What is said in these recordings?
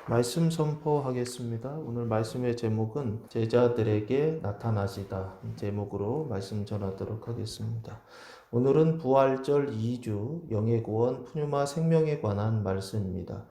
말씀 선포하겠습니다. 오늘 말씀의 제목은 제자들에게 나타나시다 제목으로 말씀 전하도록 하겠습니다. 오늘은 부활절 2주 영예구원 푸뉴마 생명에 관한 말씀입니다.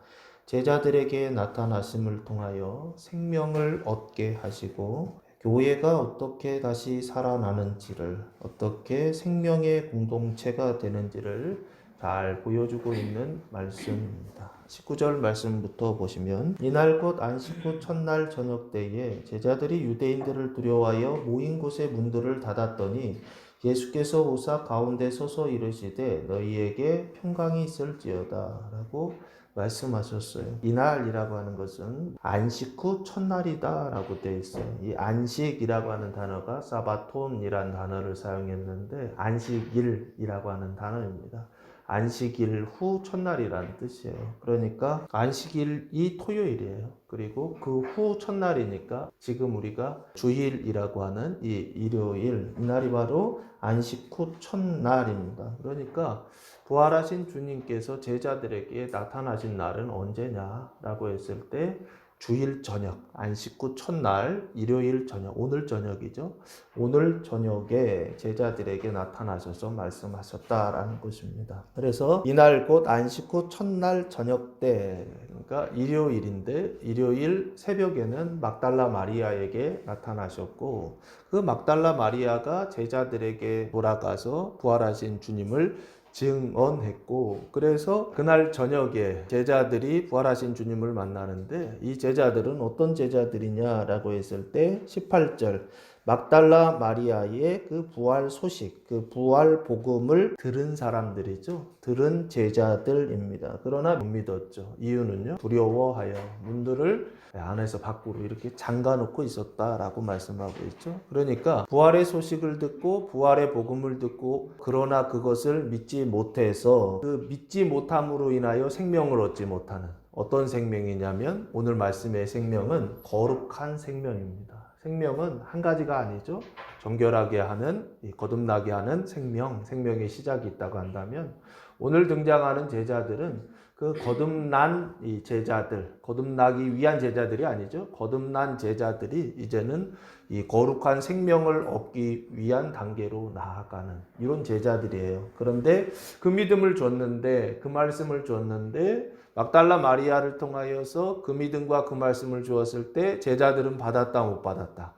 제자들에게 나타나심을 통하여 생명을 얻게 하시고 교회가 어떻게 다시 살아나는지를, 어떻게 생명의 공동체가 되는지를 잘 보여주고 있는 말씀입니다. 19절 말씀부터 보시면, 이날 곧 안식 후 첫날 저녁 때에 제자들이 유대인들을 두려워하여 모인 곳의 문들을 닫았더니 예수께서 오사 가운데 서서 이르시되 너희에게 평강이 있을지어다 라고 말씀하셨어요. 이날이라고 하는 것은 안식 후 첫날이다 라고 되어 있어요. 이 안식이라고 하는 단어가 사바톤이라는 단어를 사용했는데 안식일이라고 하는 단어입니다. 안식일 후 첫날이라는 뜻이에요. 그러니까 안식일이 토요일이에요. 그리고 그 후 첫날이니까 지금 우리가 주일이라고 하는 이 일요일, 이날이 바로 안식 후 첫날입니다. 그러니까 부활하신 주님께서 제자들에게 나타나신 날은 언제냐라고 했을 때 주일 저녁, 안식 후 첫날, 일요일 저녁, 오늘 저녁이죠. 오늘 저녁에 제자들에게 나타나셔서 말씀하셨다라는 것입니다. 그래서 이날 곧 안식 후 첫날 저녁 때, 그러니까 일요일인데 일요일 새벽에는 막달라 마리아에게 나타나셨고 그 막달라 마리아가 제자들에게 돌아가서 부활하신 주님을 증언했고, 그래서 그날 저녁에 제자들이 부활하신 주님을 만나는데 이 제자들은 어떤 제자들이냐라고 했을 때 18절 막달라 마리아의 그 부활 소식, 그 부활 복음을 들은 사람들이죠. 들은 제자들입니다. 그러나 못 믿었죠. 이유는요, 두려워하여 문들을 안에서 밖으로 이렇게 잠가놓고 있었다라고 말씀하고 있죠. 그러니까 부활의 소식을 듣고 부활의 복음을 듣고 그러나 그것을 믿지 못해서 그 믿지 못함으로 인하여 생명을 얻지 못하는, 어떤 생명이냐면 오늘 말씀의 생명은 거룩한 생명입니다. 생명은 한 가지가 아니죠. 정결하게 하는, 거듭나게 하는 생명의 시작이 있다고 한다면 오늘 등장하는 제자들은 그 거듭난 이 제자들, 거듭나기 위한 제자들이 아니죠. 거듭난 제자들이 이제는 이 거룩한 생명을 얻기 위한 단계로 나아가는 이런 제자들이에요. 그런데 그 믿음을 줬는데, 그 말씀을 줬는데 막달라 마리아를 통하여서 그 믿음과 그 말씀을 주었을 때 제자들은 받았다 못 받았다?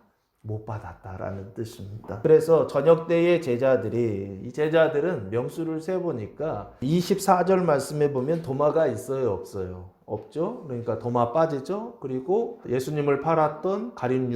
못 받았다라는 뜻입니다. 그래서 저녁 때의 제자들이, 이 제자들은 명수를 세보니까 24절 말씀에 보면 도마가 있어요 없어요? 없죠. 그러니까 도마 빠지죠. 그리고 예수님을 팔았던 가룟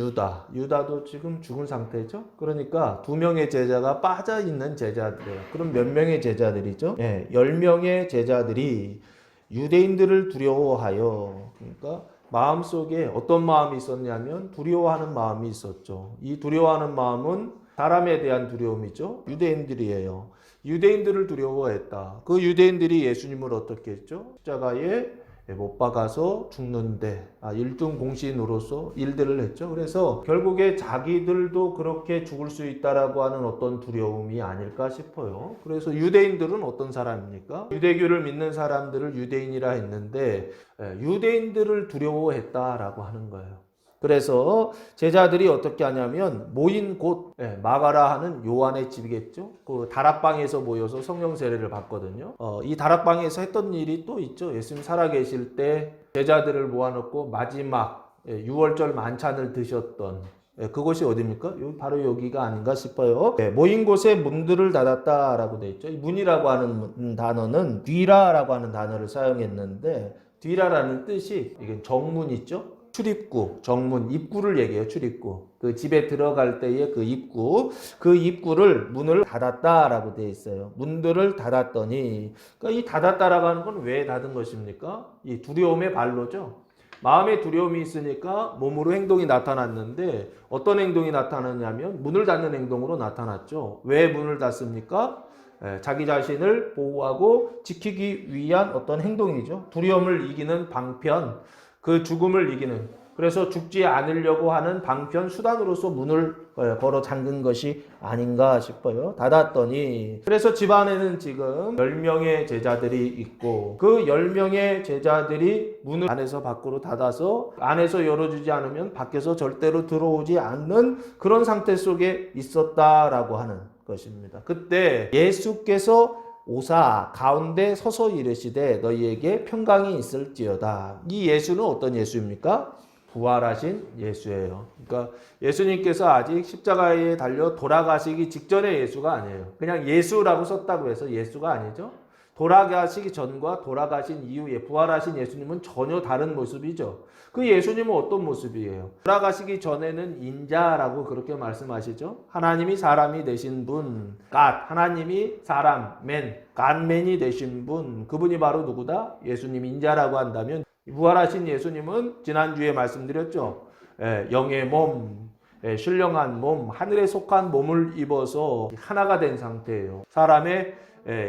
유다도 지금 죽은 상태죠. 그러니까 2명의 제자가 빠져있는 제자들이에요. 그럼 몇 명의 제자들이죠? 10명의 제자들이 유대인들을 두려워하여, 그러니까 마음속에 어떤 마음이 있었냐면 두려워하는 마음이 있었죠. 이 두려워하는 마음은 사람에 대한 두려움이죠. 유대인들이에요. 유대인들을 두려워했다. 그 유대인들이 예수님을 어떻게 했죠? 십자가에 못 박아서 죽는데 일등공신으로서 일들을 했죠. 그래서 결국에 자기들도 그렇게 죽을 수 있다라고 하는 어떤 두려움이 아닐까 싶어요. 그래서 유대인들은 어떤 사람입니까? 유대교를 믿는 사람들을 유대인이라 했는데 유대인들을 두려워했다라고 하는 거예요. 그래서 제자들이 어떻게 하냐면 모인 곳, 마가라 하는 요한의 집이겠죠. 그 다락방에서 모여서 성령 세례를 받거든요. 이 다락방에서 했던 일이 또 있죠. 예수님 살아계실 때 제자들을 모아놓고 마지막 6월절 만찬을 드셨던 그것이 어디입니까? 바로 여기가 아닌가 싶어요. 모인 곳에 문들을 닫았다라고 되어 있죠. 이 문이라고 하는 단어는 뒤라라고 하는 단어를 사용했는데, 뒤라라는 뜻이 이게 정문 있죠. 출입구, 정문, 입구를 얘기해요. 출입구. 그 집에 들어갈 때의 그 입구, 그 입구를 문을 닫았다라고 되어 있어요. 문들을 닫았더니, 그러니까 이 닫았다라고 하는 건 왜 닫은 것입니까? 이 두려움의 발로죠. 마음에 두려움이 있으니까 몸으로 행동이 나타났는데 어떤 행동이 나타났냐면 문을 닫는 행동으로 나타났죠. 왜 문을 닫습니까? 자기 자신을 보호하고 지키기 위한 어떤 행동이죠. 두려움을 이기는 방편, 그 죽음을 이기는, 그래서 죽지 않으려고 하는 방편 수단으로서 문을 걸어 잠근 것이 아닌가 싶어요. 닫았더니 그래서 집안에는 지금 10명의 제자들이 있고 그 10명의 제자들이 문을 안에서 밖으로 닫아서 안에서 열어주지 않으면 밖에서 절대로 들어오지 않는 그런 상태 속에 있었다라고 하는 것입니다. 그때 예수께서 오사 가운데 서서 이르시되 너희에게 평강이 있을지어다. 이 예수는 어떤 예수입니까? 부활하신 예수예요. 그러니까 예수님께서 아직 십자가에 달려 돌아가시기 직전의 예수가 아니에요. 그냥 예수라고 썼다고 해서 예수가 아니죠. 돌아가시기 전과 돌아가신 이후에 부활하신 예수님은 전혀 다른 모습이죠. 그 예수님은 어떤 모습이에요? 돌아가시기 전에는 인자라고 그렇게 말씀하시죠. 하나님이 사람이 되신 분, 갓, 하나님이 사람, 갓맨이 되신 분, 그분이 바로 누구다? 예수님 인자라고 한다면 부활하신 예수님은 지난주에 말씀드렸죠. 영의 몸, 신령한 몸, 하늘에 속한 몸을 입어서 하나가 된 상태예요. 사람의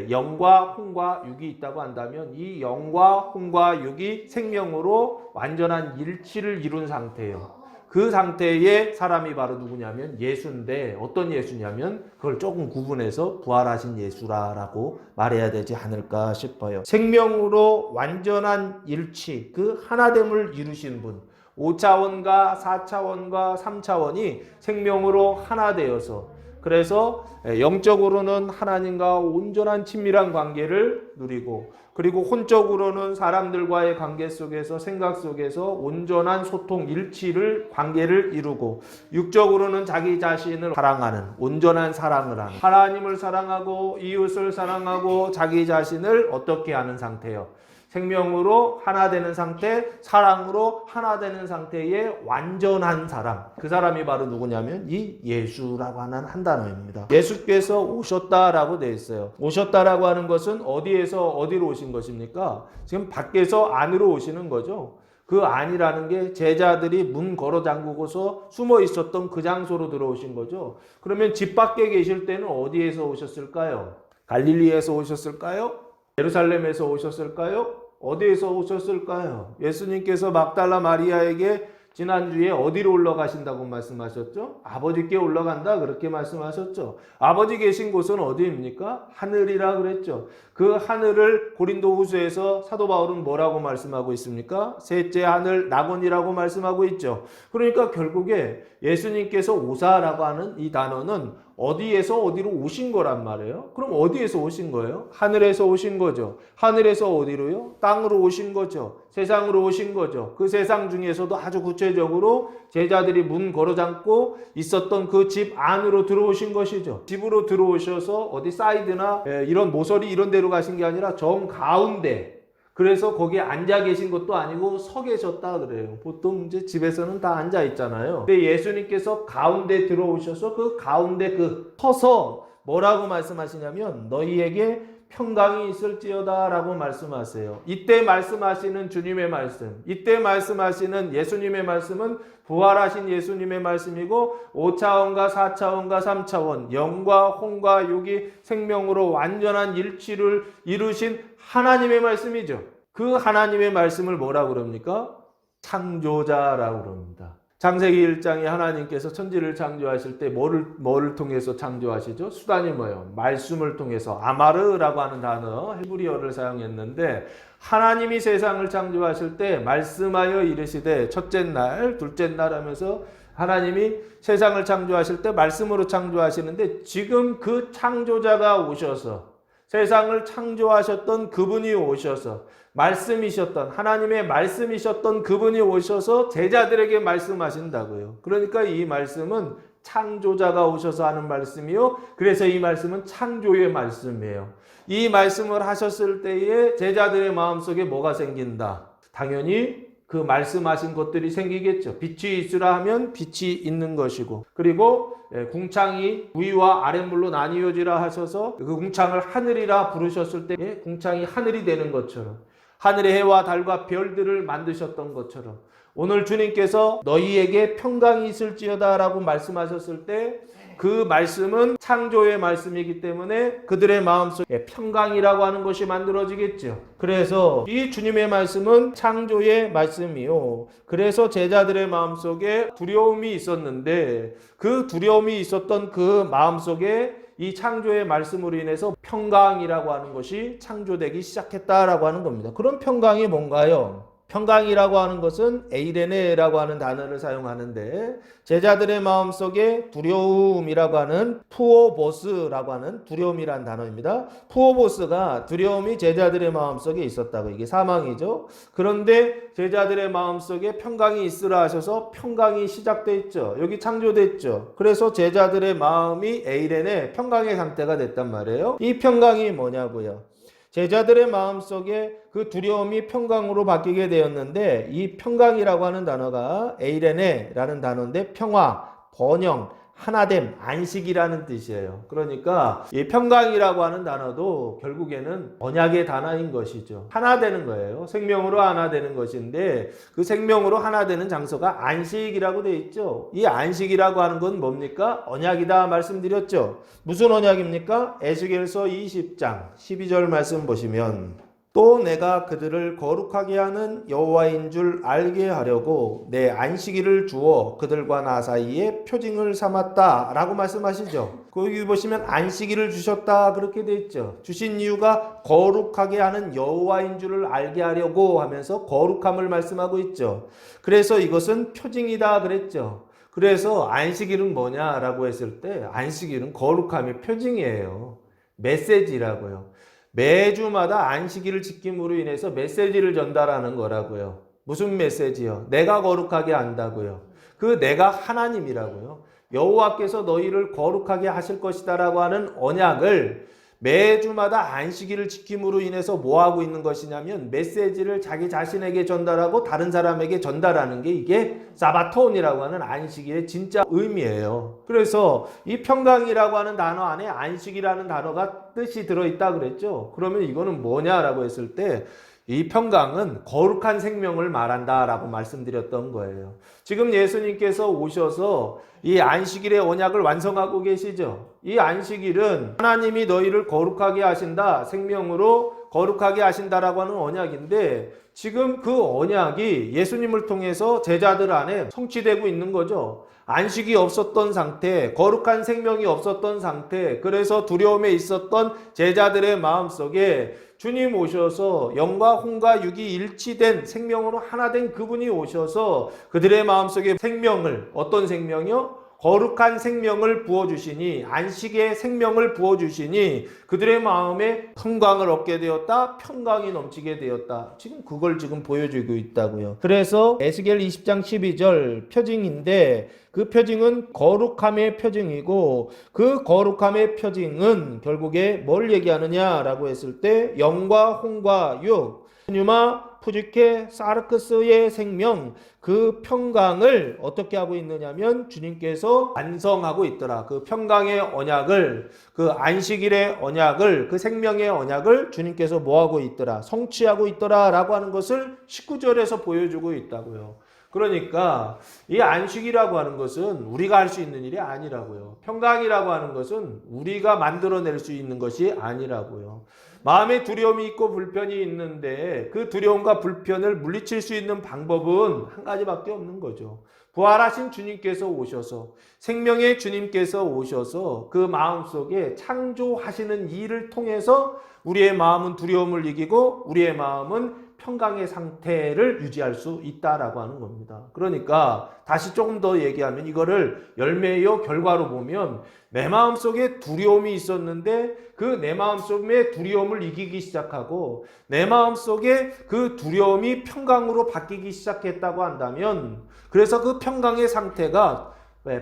영과 혼과 육이 있다고 한다면 이 영과 혼과 육이 생명으로 완전한 일치를 이룬 상태예요. 그 상태의 사람이 바로 누구냐면 예수인데 어떤 예수냐면 그걸 조금 구분해서 부활하신 예수라고 말해야 되지 않을까 싶어요. 생명으로 완전한 일치, 그 하나됨을 이루신 분, 5차원과 4차원과 3차원이 생명으로 하나 되어서 그래서 영적으로는 하나님과 온전한 친밀한 관계를 누리고 그리고 혼적으로는 사람들과의 관계 속에서 생각 속에서 온전한 소통, 일치를 관계를 이루고 육적으로는 자기 자신을 사랑하는 온전한 사랑을 하는 하나님을 사랑하고 이웃을 사랑하고 자기 자신을 어떻게 하는 상태요? 생명으로 하나 되는 상태, 사랑으로 하나 되는 상태의 완전한 사람. 그 사람이 바로 누구냐면 이 예수라고 하는 한 단어입니다. 예수께서 오셨다라고 되어 있어요. 오셨다라고 하는 것은 어디에서 어디로 오신 것입니까? 지금 밖에서 안으로 오시는 거죠. 그 안이라는 게 제자들이 문 걸어 잠그고서 숨어 있었던 그 장소로 들어오신 거죠. 그러면 집 밖에 계실 때는 어디에서 오셨을까요? 갈릴리에서 오셨을까요? 예루살렘에서 오셨을까요? 어디에서 오셨을까요? 예수님께서 막달라 마리아에게 지난주에 어디로 올라가신다고 말씀하셨죠? 아버지께 올라간다 그렇게 말씀하셨죠. 아버지 계신 곳은 어디입니까? 하늘이라 그랬죠. 그 하늘을 고린도후서에서 사도 바울은 뭐라고 말씀하고 있습니까? 셋째 하늘 낙원이라고 말씀하고 있죠. 그러니까 결국에 예수님께서 오사라고 하는 이 단어는 어디에서 어디로 오신 거란 말이에요. 그럼 어디에서 오신 거예요? 하늘에서 오신 거죠. 하늘에서 어디로요? 땅으로 오신 거죠. 세상으로 오신 거죠. 그 세상 중에서도 아주 구체적으로 제자들이 문 걸어 잠고 있었던 그 집 안으로 들어오신 것이죠. 집으로 들어오셔서 어디 사이드나 이런 모서리 이런 데로 가신 게 아니라 정 가운데, 그래서 거기에 앉아 계신 것도 아니고 서 계셨다 그래요. 보통 이제 집에서는 다 앉아 있잖아요. 근데 예수님께서 가운데 들어오셔서 그 가운데 서서 뭐라고 말씀하시냐면 너희에게 평강이 있을지어다 라고 말씀하세요. 이때 말씀하시는 주님의 말씀, 이때 말씀하시는 예수님의 말씀은 부활하신 예수님의 말씀이고 5차원과 4차원과 3차원 영과 혼과 육이 생명으로 완전한 일치를 이루신 하나님의 말씀이죠. 그 하나님의 말씀을 뭐라고 그럽니까? 창조자라고 그럽니다. 창세기 1장에 하나님께서 천지를 창조하실 때 뭐를 통해서 창조하시죠? 수단이 뭐예요? 말씀을 통해서 아마르라고 하는 단어 히브리어를 사용했는데 하나님이 세상을 창조하실 때 말씀하여 이르시되 첫째 날, 둘째 날 하면서 하나님이 세상을 창조하실 때 말씀으로 창조하시는데 지금 그 창조자가 오셔서 세상을 창조하셨던 그분이 오셔서 말씀이셨던 하나님의 말씀이셨던 그분이 오셔서 제자들에게 말씀하신다고요. 그러니까 이 말씀은 창조자가 오셔서 하는 말씀이요. 그래서 이 말씀은 창조의 말씀이에요. 이 말씀을 하셨을 때에 제자들의 마음속에 뭐가 생긴다? 당연히 그 말씀하신 것들이 생기겠죠. 빛이 있으라 하면 빛이 있는 것이고 그리고 궁창이 위와 아랫물로 나뉘어지라 하셔서 그 궁창을 하늘이라 부르셨을 때 궁창이 하늘이 되는 것처럼 하늘의 해와 달과 별들을 만드셨던 것처럼 오늘 주님께서 너희에게 평강이 있을지어다 라고 말씀하셨을 때 그 말씀은 창조의 말씀이기 때문에 그들의 마음속에 평강이라고 하는 것이 만들어지겠죠. 그래서 이 주님의 말씀은 창조의 말씀이요. 그래서 제자들의 마음속에 두려움이 있었는데 그 두려움이 있었던 그 마음속에 이 창조의 말씀으로 인해서 평강이라고 하는 것이 창조되기 시작했다라고 하는 겁니다. 그런 평강이 뭔가요? 평강이라고 하는 것은 에이레네라고 하는 단어를 사용하는데 제자들의 마음속에 두려움이라고 하는 푸오보스라고 하는 두려움이란 단어입니다. 푸오보스가 두려움이 제자들의 마음속에 있었다고. 이게 사망이죠. 그런데 제자들의 마음속에 평강이 있으라 하셔서 평강이 시작됐죠. 여기 창조됐죠. 그래서 제자들의 마음이 에이레네 평강의 상태가 됐단 말이에요. 이 평강이 뭐냐고요? 제자들의 마음속에 그 두려움이 평강으로 바뀌게 되었는데 이 평강이라고 하는 단어가 에이레네라는 단어인데 평화, 번영, 하나됨, 안식이라는 뜻이에요. 그러니까 이 평강이라고 하는 단어도 결국에는 언약의 단어인 것이죠. 하나 되는 거예요. 생명으로 하나 되는 것인데 그 생명으로 하나 되는 장소가 안식이라고 되어 있죠. 이 안식이라고 하는 건 뭡니까? 언약이다 말씀드렸죠. 무슨 언약입니까? 에스겔서 20장 12절 말씀 보시면 또 내가 그들을 거룩하게 하는 여호와인 줄 알게 하려고 내 안식일을 주어 그들과 나 사이에 표징을 삼았다 라고 말씀하시죠. 거기 보시면 안식일을 주셨다 그렇게 돼 있죠. 주신 이유가 거룩하게 하는 여호와인 줄을 알게 하려고 하면서 거룩함을 말씀하고 있죠. 그래서 이것은 표징이다 그랬죠. 그래서 안식일은 뭐냐라고 했을 때 안식일은 거룩함의 표징이에요. 메시지라고요. 매주마다 안식일을 지킴으로 인해서 메시지를 전달하는 거라고요. 무슨 메시지요? 내가 거룩하게 한다고요. 그 내가 하나님이라고요. 여호와께서 너희를 거룩하게 하실 것이다 라고 하는 언약을 매주마다 안식일을 지킴으로 인해서 뭐 하고 있는 것이냐면 메시지를 자기 자신에게 전달하고 다른 사람에게 전달하는 게 이게 사바톤이라고 하는 안식일의 진짜 의미예요. 그래서 이 평강이라고 하는 단어 안에 안식이라는 단어가 뜻이 들어있다 그랬죠. 그러면 이거는 뭐냐라고 했을 때 이 평강은 거룩한 생명을 말한다라고 말씀드렸던 거예요. 지금 예수님께서 오셔서 이 안식일의 언약을 완성하고 계시죠. 이 안식일은 하나님이 너희를 거룩하게 하신다, 생명으로 거룩하게 하신다라고 하는 언약인데 지금 그 언약이 예수님을 통해서 제자들 안에 성취되고 있는 거죠. 안식이 없었던 상태, 거룩한 생명이 없었던 상태, 그래서 두려움에 있었던 제자들의 마음속에 주님 오셔서 영과 혼과 육이 일치된 생명으로 하나 된 그분이 오셔서 그들의 마음속에 생명을, 어떤 생명이요? 거룩한 생명을 부어주시니, 안식의 생명을 부어주시니 그들의 마음에 평강을 얻게 되었다, 평강이 넘치게 되었다. 지금 그걸 지금 보여주고 있다고요. 그래서 에스겔 20장 12절 표징인데 그 표징은 거룩함의 표징이고 그 거룩함의 표징은 결국에 뭘 얘기하느냐라고 했을 때 영과 혼과 육, 뉴마 푸지케 사르크스의 생명, 그 평강을 어떻게 하고 있느냐면 주님께서 완성하고 있더라. 그 평강의 언약을, 그 안식일의 언약을, 그 생명의 언약을 주님께서 뭐하고 있더라? 성취하고 있더라 라고 하는 것을 19절에서 보여주고 있다고요. 그러니까 이 안식이라고 하는 것은 우리가 할 수 있는 일이 아니라고요. 평강이라고 하는 것은 우리가 만들어낼 수 있는 것이 아니라고요. 마음에 두려움이 있고 불편이 있는데 그 두려움과 불편을 물리칠 수 있는 방법은 한 가지밖에 없는 거죠. 부활하신 주님께서 오셔서, 생명의 주님께서 오셔서 그 마음속에 창조하시는 일을 통해서 우리의 마음은 두려움을 이기고 우리의 마음은 평강의 상태를 유지할 수 있다라고 하는 겁니다. 그러니까 다시 조금 더 얘기하면 이거를 열매요 결과로 보면 내 마음속에 두려움이 있었는데 그 내 마음속에 두려움을 이기기 시작하고 내 마음속에 그 두려움이 평강으로 바뀌기 시작했다고 한다면 그래서 그 평강의 상태가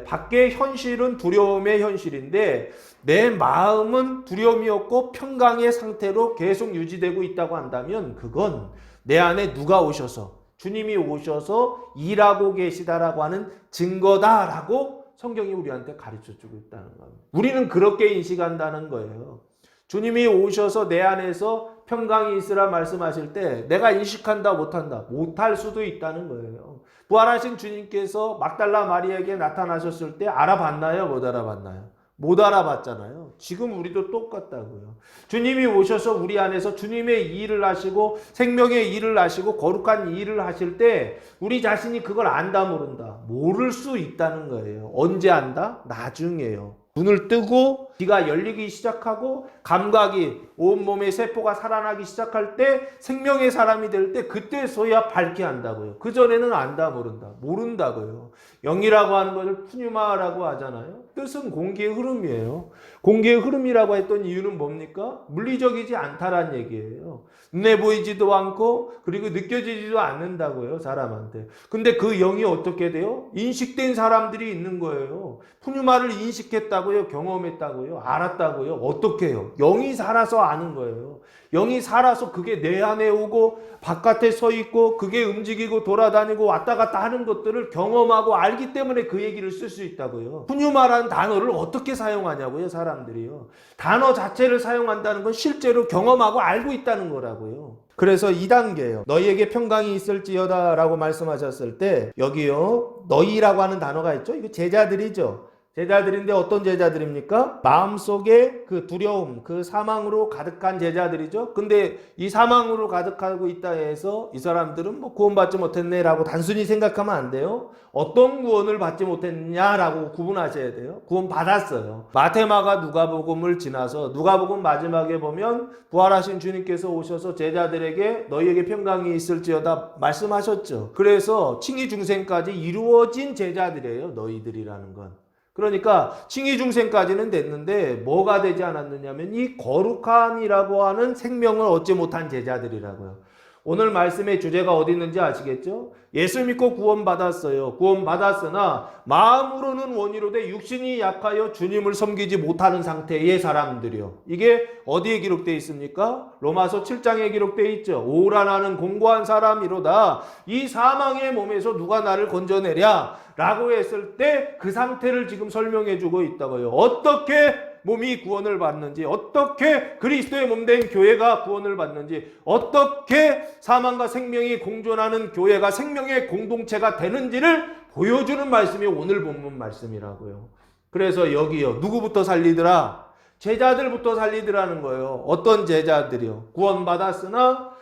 밖의 현실은 두려움의 현실인데 내 마음은 두려움이었고 평강의 상태로 계속 유지되고 있다고 한다면 그건 내 안에 누가 오셔서 주님이 오셔서 일하고 계시다라고 하는 증거다라고 성경이 우리한테 가르쳐주고 있다는 겁니다. 우리는 그렇게 인식한다는 거예요. 주님이 오셔서 내 안에서 평강이 있으라 말씀하실 때 내가 인식한다 못한다? 못할 수도 있다는 거예요. 부활하신 주님께서 막달라 마리아에게 나타나셨을 때 알아봤나요? 못 알아봤나요? 못 알아봤잖아요. 지금 우리도 똑같다고요. 주님이 오셔서 우리 안에서 주님의 일을 하시고 생명의 일을 하시고 거룩한 일을 하실 때 우리 자신이 그걸 안다 모른다? 모를 수 있다는 거예요. 언제 안다? 나중에요. 눈을 뜨고 귀가 열리기 시작하고 감각이 온몸의 세포가 살아나기 시작할 때 생명의 사람이 될 때 그때서야 밝게 안다고요. 그전에는 안다 모른다. 모른다고요. 영이라고 하는 것을 푸뉴마라고 하잖아요. 뜻은 공기의 흐름이에요. 공기의 흐름이라고 했던 이유는 뭡니까? 물리적이지 않다란 얘기예요. 눈에 보이지도 않고 그리고 느껴지지도 않는다고요. 사람한테. 근데 그 영이 어떻게 돼요? 인식된 사람들이 있는 거예요. 푸뉴마를 인식했다고요? 경험했다고요? 알았다고요? 어떻게 해요? 영이 살아서 아는 거예요. 영이 살아서 그게 내 안에 오고 바깥에 서 있고 그게 움직이고 돌아다니고 왔다 갔다 하는 것들을 경험하고 알기 때문에 그 얘기를 쓸 수 있다고요. 푸뉴마라는 단어를 어떻게 사용하냐고요, 사람들이요. 단어 자체를 사용한다는 건 실제로 경험하고 알고 있다는 거라고요. 그래서 2단계예요. 너희에게 평강이 있을지어다 라고 말씀하셨을 때 여기요, 너희라고 하는 단어가 있죠. 이거 제자들이죠. 제자들인데 어떤 제자들입니까? 마음속에 그 두려움, 그 사망으로 가득한 제자들이죠. 근데 이 사망으로 가득하고 있다 해서 이 사람들은 뭐 구원받지 못했네 라고 단순히 생각하면 안 돼요. 어떤 구원을 받지 못했냐라고 구분하셔야 돼요. 구원 받았어요. 마테마가 누가복음을 지나서 누가복음 마지막에 보면 부활하신 주님께서 오셔서 제자들에게 너희에게 평강이 있을지어다 말씀하셨죠. 그래서 칭의 중생까지 이루어진 제자들이에요. 너희들이라는 건. 그러니까 칭의 중생까지는 됐는데 뭐가 되지 않았느냐면 이 거룩함이라고 하는 생명을 얻지 못한 제자들이라고요. 오늘 말씀의 주제가 어디 있는지 아시겠죠? 예수 믿고 구원받았어요. 구원받았으나 마음으로는 원이로되 육신이 약하여 주님을 섬기지 못하는 상태의 사람들이요. 이게 어디에 기록되어 있습니까? 로마서 7장에 기록되어 있죠. 오라 나는 공고한 사람이로다. 이 사망의 몸에서 누가 나를 건져내랴? 라고 했을 때 그 상태를 지금 설명해 주고 있다고요. 어떻게 몸이 구원을 받는지, 어떻게 그리스도의 몸된 교회가 구원을 받는지, 어떻게 사망과 생명이 공존하는 교회가 생명의 공동체가 되는지를 보여주는 말씀이 오늘 본문 말씀이라고요. 그래서 여기요, 누구부터 살리더라? 제자들부터 살리더라는 거예요. 어떤 제자들이요? 구원받았으나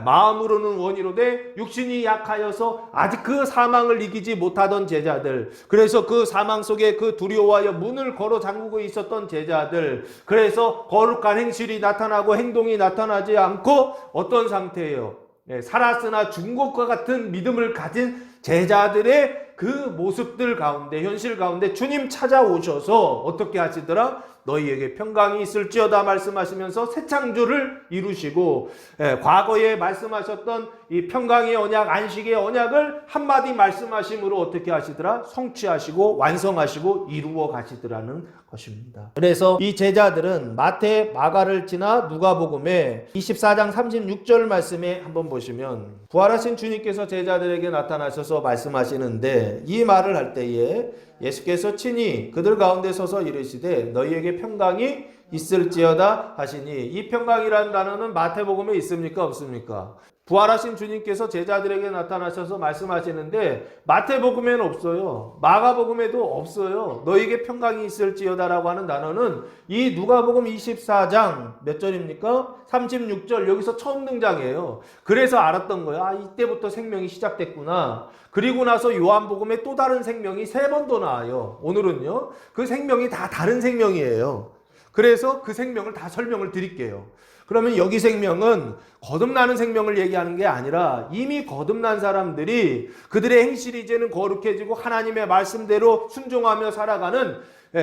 마음으로는 원이로되 육신이 약하여서 아직 그 사망을 이기지 못하던 제자들, 그래서 그 사망 속에 그 두려워하여 문을 걸어 잠그고 있었던 제자들, 그래서 거룩한 행실이 나타나고 행동이 나타나지 않고 어떤 상태예요? 살았으나 죽은 것과 같은 믿음을 가진 제자들의 그 모습들 가운데, 현실 가운데 주님 찾아오셔서 어떻게 하시더라? 너희에게 평강이 있을지어다 말씀하시면서 새 창조를 이루시고, 과거에 말씀하셨던 이 평강의 언약, 안식의 언약을 한마디 말씀하심으로 어떻게 하시더라? 성취하시고 완성하시고 이루어 가시더라는 것입니다. 그래서 이 제자들은 마태, 마가를 지나 누가복음에 24장 36절 말씀에 한번 보시면 부활하신 주님께서 제자들에게 나타나셔서 말씀하시는데, 이 말을 할 때에 예수께서 친히 그들 가운데 서서 이르시되 너희에게 평강이 있을지어다 하시니, 이 평강이라는 단어는 마태복음에 있습니까? 없습니까? 부활하신 주님께서 제자들에게 나타나셔서 말씀하시는데 마태복음에는 없어요. 마가복음에도 없어요. 너희에게 평강이 있을지어다라고 하는 단어는 이 누가복음 24장 몇 절입니까? 36절, 여기서 처음 등장해요. 그래서 알았던 거예요. 이때부터 생명이 시작됐구나. 그리고 나서 요한복음에 또 다른 생명이 3번 더 나와요. 오늘은요, 그 생명이 다 다른 생명이에요. 그래서 그 생명을 다 설명을 드릴게요. 그러면 여기 생명은 거듭나는 생명을 얘기하는 게 아니라 이미 거듭난 사람들이 그들의 행실이 이제는 거룩해지고 하나님의 말씀대로 순종하며 살아가는,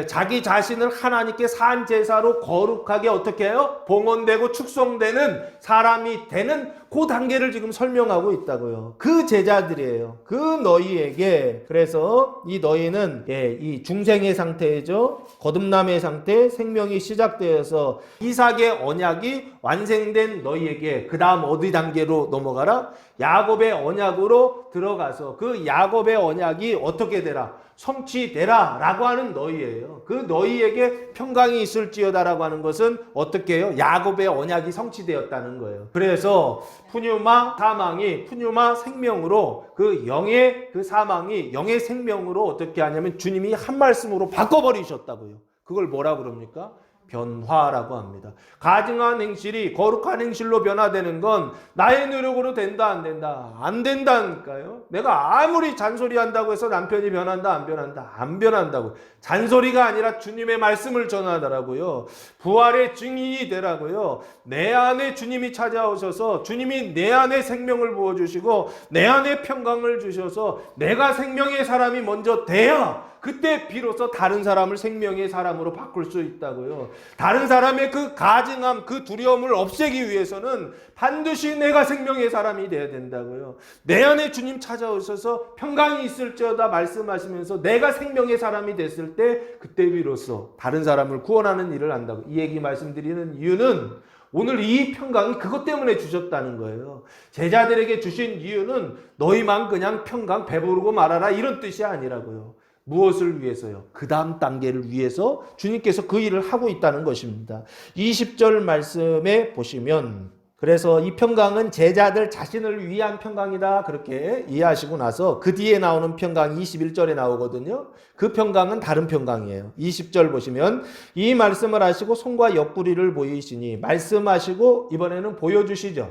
자기 자신을 하나님께 산 제사로 거룩하게 어떻게 해요? 봉헌되고 축성되는 사람이 되는 그 단계를 지금 설명하고 있다고요. 그 제자들이에요. 그 너희에게. 그래서 이 너희는 이 중생의 상태죠. 거듭남의 상태, 생명이 시작되어서 이삭의 언약이 완성된 너희에게 그 다음 어디 단계로 넘어가라? 야곱의 언약으로 들어가서 그 야곱의 언약이 어떻게 되라? 성취되라 라고 하는 너희예요. 그 너희에게 평강이 있을지어다 라고 하는 것은 어떻게 해요? 야곱의 언약이 성취되었다는 거예요. 그래서 푸뉴마 사망이 푸뉴마 생명으로 그 영의 그 사망이 영의 생명으로 어떻게 하냐면 주님이 한 말씀으로 바꿔버리셨다고요. 그걸 뭐라 그럽니까? 변화라고 합니다. 가증한 행실이 거룩한 행실로 변화되는 건 나의 노력으로 된다 안 된다? 안 된다니까요. 내가 아무리 잔소리한다고 해서 남편이 변한다 안 변한다? 안 변한다고. 잔소리가 아니라 주님의 말씀을 전하더라고요. 부활의 증인이 되라고요. 내 안에 주님이 찾아오셔서 주님이 내 안에 생명을 부어주시고 내 안에 평강을 주셔서 내가 생명의 사람이 먼저 돼야 그때 비로소 다른 사람을 생명의 사람으로 바꿀 수 있다고요. 다른 사람의 그 가증함, 그 두려움을 없애기 위해서는 반드시 내가 생명의 사람이 돼야 된다고요. 내 안에 주님 찾아오셔서 평강이 있을지어다 말씀하시면서 내가 생명의 사람이 됐을 때 그때 비로소 다른 사람을 구원하는 일을 한다고. 이 얘기 말씀드리는 이유는 오늘 이 평강이 그것 때문에 주셨다는 거예요. 제자들에게 주신 이유는 너희만 그냥 평강 배부르고 말아라 이런 뜻이 아니라고요. 무엇을 위해서요? 그 다음 단계를 위해서 주님께서 그 일을 하고 있다는 것입니다. 20절 말씀에 보시면 그래서 이 평강은 제자들 자신을 위한 평강이다 그렇게 이해하시고 나서 그 뒤에 나오는 평강이 21절에 나오거든요. 그 평강은 다른 평강이에요. 20절 보시면 이 말씀을 하시고 손과 옆구리를 보이시니 말씀하시고 이번에는 보여주시죠.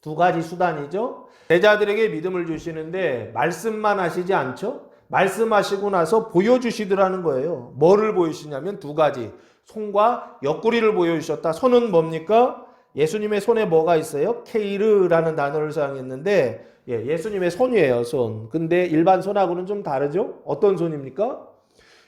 두 가지 수단이죠. 제자들에게 믿음을 주시는데 말씀만 하시지 않죠. 말씀하시고 나서 보여주시더라는 거예요. 뭐를 보여주시냐면 두 가지. 손과 옆구리를 보여주셨다. 손은 뭡니까? 예수님의 손에 뭐가 있어요? 케이르라는 단어를 사용했는데 예수님의 손이에요. 손. 근데 일반 손하고는 좀 다르죠? 어떤 손입니까?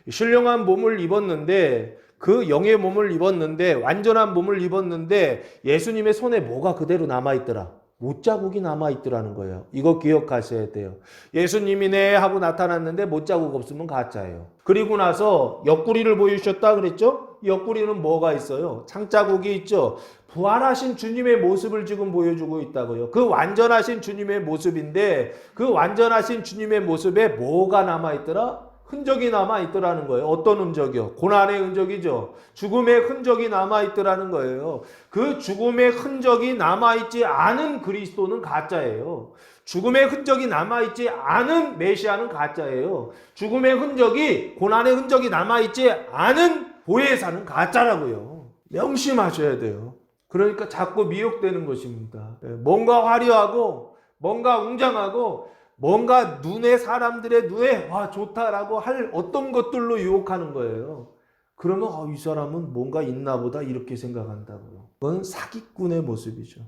신령한 몸을 입었는데 그 영의 몸을 입었는데 완전한 몸을 입었는데 예수님의 손에 뭐가 그대로 남아있더라? 못자국이 남아있더라는 거예요. 이거 기억하셔야 돼요. 예수님이 네 하고 나타났는데 못자국 없으면 가짜예요. 그리고 나서 옆구리를 보여주셨다 그랬죠? 옆구리는 뭐가 있어요? 창자국이 있죠? 부활하신 주님의 모습을 지금 보여주고 있다고요. 그 완전하신 주님의 모습인데 그 완전하신 주님의 모습에 뭐가 남아있더라? 흔적이 남아있더라는 거예요. 어떤 흔적이요? 고난의 흔적이죠. 죽음의 흔적이 남아있더라는 거예요. 그 죽음의 흔적이 남아있지 않은 그리스도는 가짜예요. 죽음의 흔적이 남아있지 않은 메시아는 가짜예요. 죽음의 흔적이, 고난의 흔적이 남아있지 않은 보혜사는 가짜라고요. 명심하셔야 돼요. 그러니까 자꾸 미혹되는 것입니다. 뭔가 화려하고 뭔가 웅장하고 뭔가 사람들의 눈에 와 좋다라고 할 어떤 것들로 유혹하는 거예요. 그러면 이 사람은 뭔가 있나 보다 이렇게 생각한다고요. 그건 사기꾼의 모습이죠.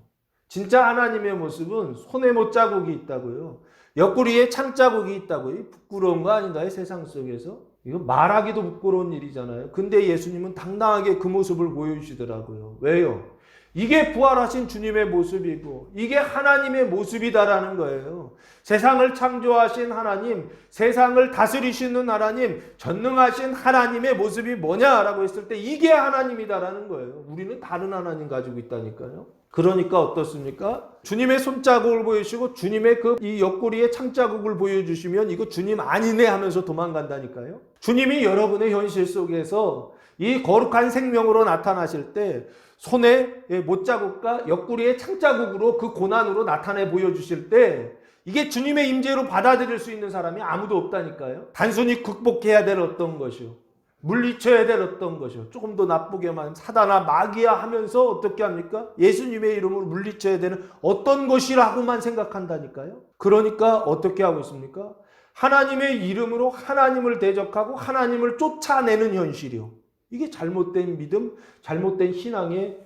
진짜 하나님의 모습은 손에 못자국이 있다고요. 옆구리에 창자국이 있다고요. 부끄러운 거 아닌가요? 세상 속에서. 이거 말하기도 부끄러운 일이잖아요. 근데 예수님은 당당하게 그 모습을 보여주시더라고요. 왜요? 이게 부활하신 주님의 모습이고 이게 하나님의 모습이다라는 거예요. 세상을 창조하신 하나님, 세상을 다스리시는 하나님, 전능하신 하나님의 모습이 뭐냐라고 했을 때 이게 하나님이다라는 거예요. 우리는 다른 하나님 가지고 있다니까요. 그러니까 어떻습니까? 주님의 손자국을 보여주시고 주님의 이 옆구리에 창자국을 보여주시면 이거 주님 아니네 하면서 도망간다니까요. 주님이 여러분의 현실 속에서 이 거룩한 생명으로 나타나실 때 손에 못자국과 옆구리에 창자국으로 그 고난으로 나타내 보여주실 때 이게 주님의 임재로 받아들일 수 있는 사람이 아무도 없다니까요. 단순히 극복해야 될 어떤 것이요. 물리쳐야 될 어떤 것이요. 조금 더 나쁘게만 사단아 마귀야 하면서 어떻게 합니까? 예수님의 이름으로 물리쳐야 되는 어떤 것이라고만 생각한다니까요. 그러니까 어떻게 하고 있습니까? 하나님의 이름으로 하나님을 대적하고 하나님을 쫓아내는 현실이요. 이게 잘못된 믿음, 잘못된 신앙의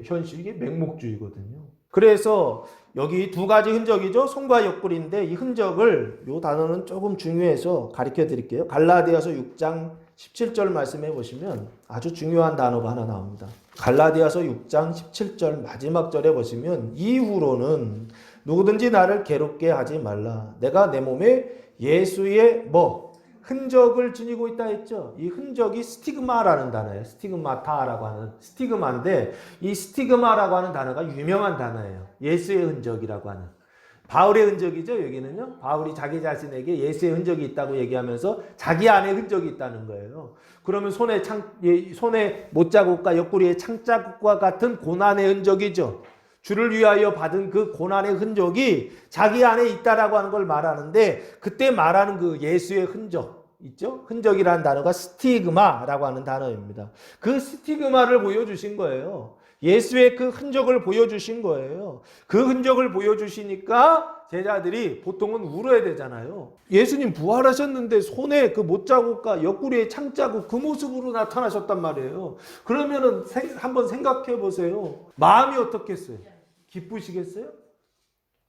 현실, 이게 맹목주의거든요. 그래서 여기 두 가지 흔적이죠. 손과 옆구리인데 이 흔적을, 이 단어는 조금 중요해서 가르쳐 드릴게요. 갈라디아서 6장 17절 말씀해 보시면 아주 중요한 단어가 하나 나옵니다. 갈라디아서 6장 17절 마지막 절에 보시면 이후로는 누구든지 나를 괴롭게 하지 말라. 내가 내 몸에 예수의 흔적을 지니고 있다 했죠. 이 흔적이 스티그마라는 단어예요. 스티그마타라고 하는 스티그마인데 이 스티그마라고 하는 단어가 유명한 단어예요. 예수의 흔적이라고 하는. 바울의 흔적이죠. 여기는요. 바울이 자기 자신에게 예수의 흔적이 있다고 얘기하면서 자기 안에 흔적이 있다는 거예요. 그러면 손에 못자국과 옆구리에 창자국과 같은 고난의 흔적이죠. 주를 위하여 받은 그 고난의 흔적이 자기 안에 있다라고 하는 걸 말하는데 그때 말하는 그 예수의 흔적 있죠? 흔적이라는 단어가 스티그마라고 하는 단어입니다. 그 스티그마를 보여주신 거예요. 예수의 그 흔적을 보여주신 거예요. 그 흔적을 보여주시니까 제자들이 보통은 울어야 되잖아요. 예수님 부활하셨는데 손에 그 못자국과 옆구리에 창자국 그 모습으로 나타나셨단 말이에요. 그러면은 한번 생각해 보세요. 마음이 어떻겠어요? 기쁘시겠어요?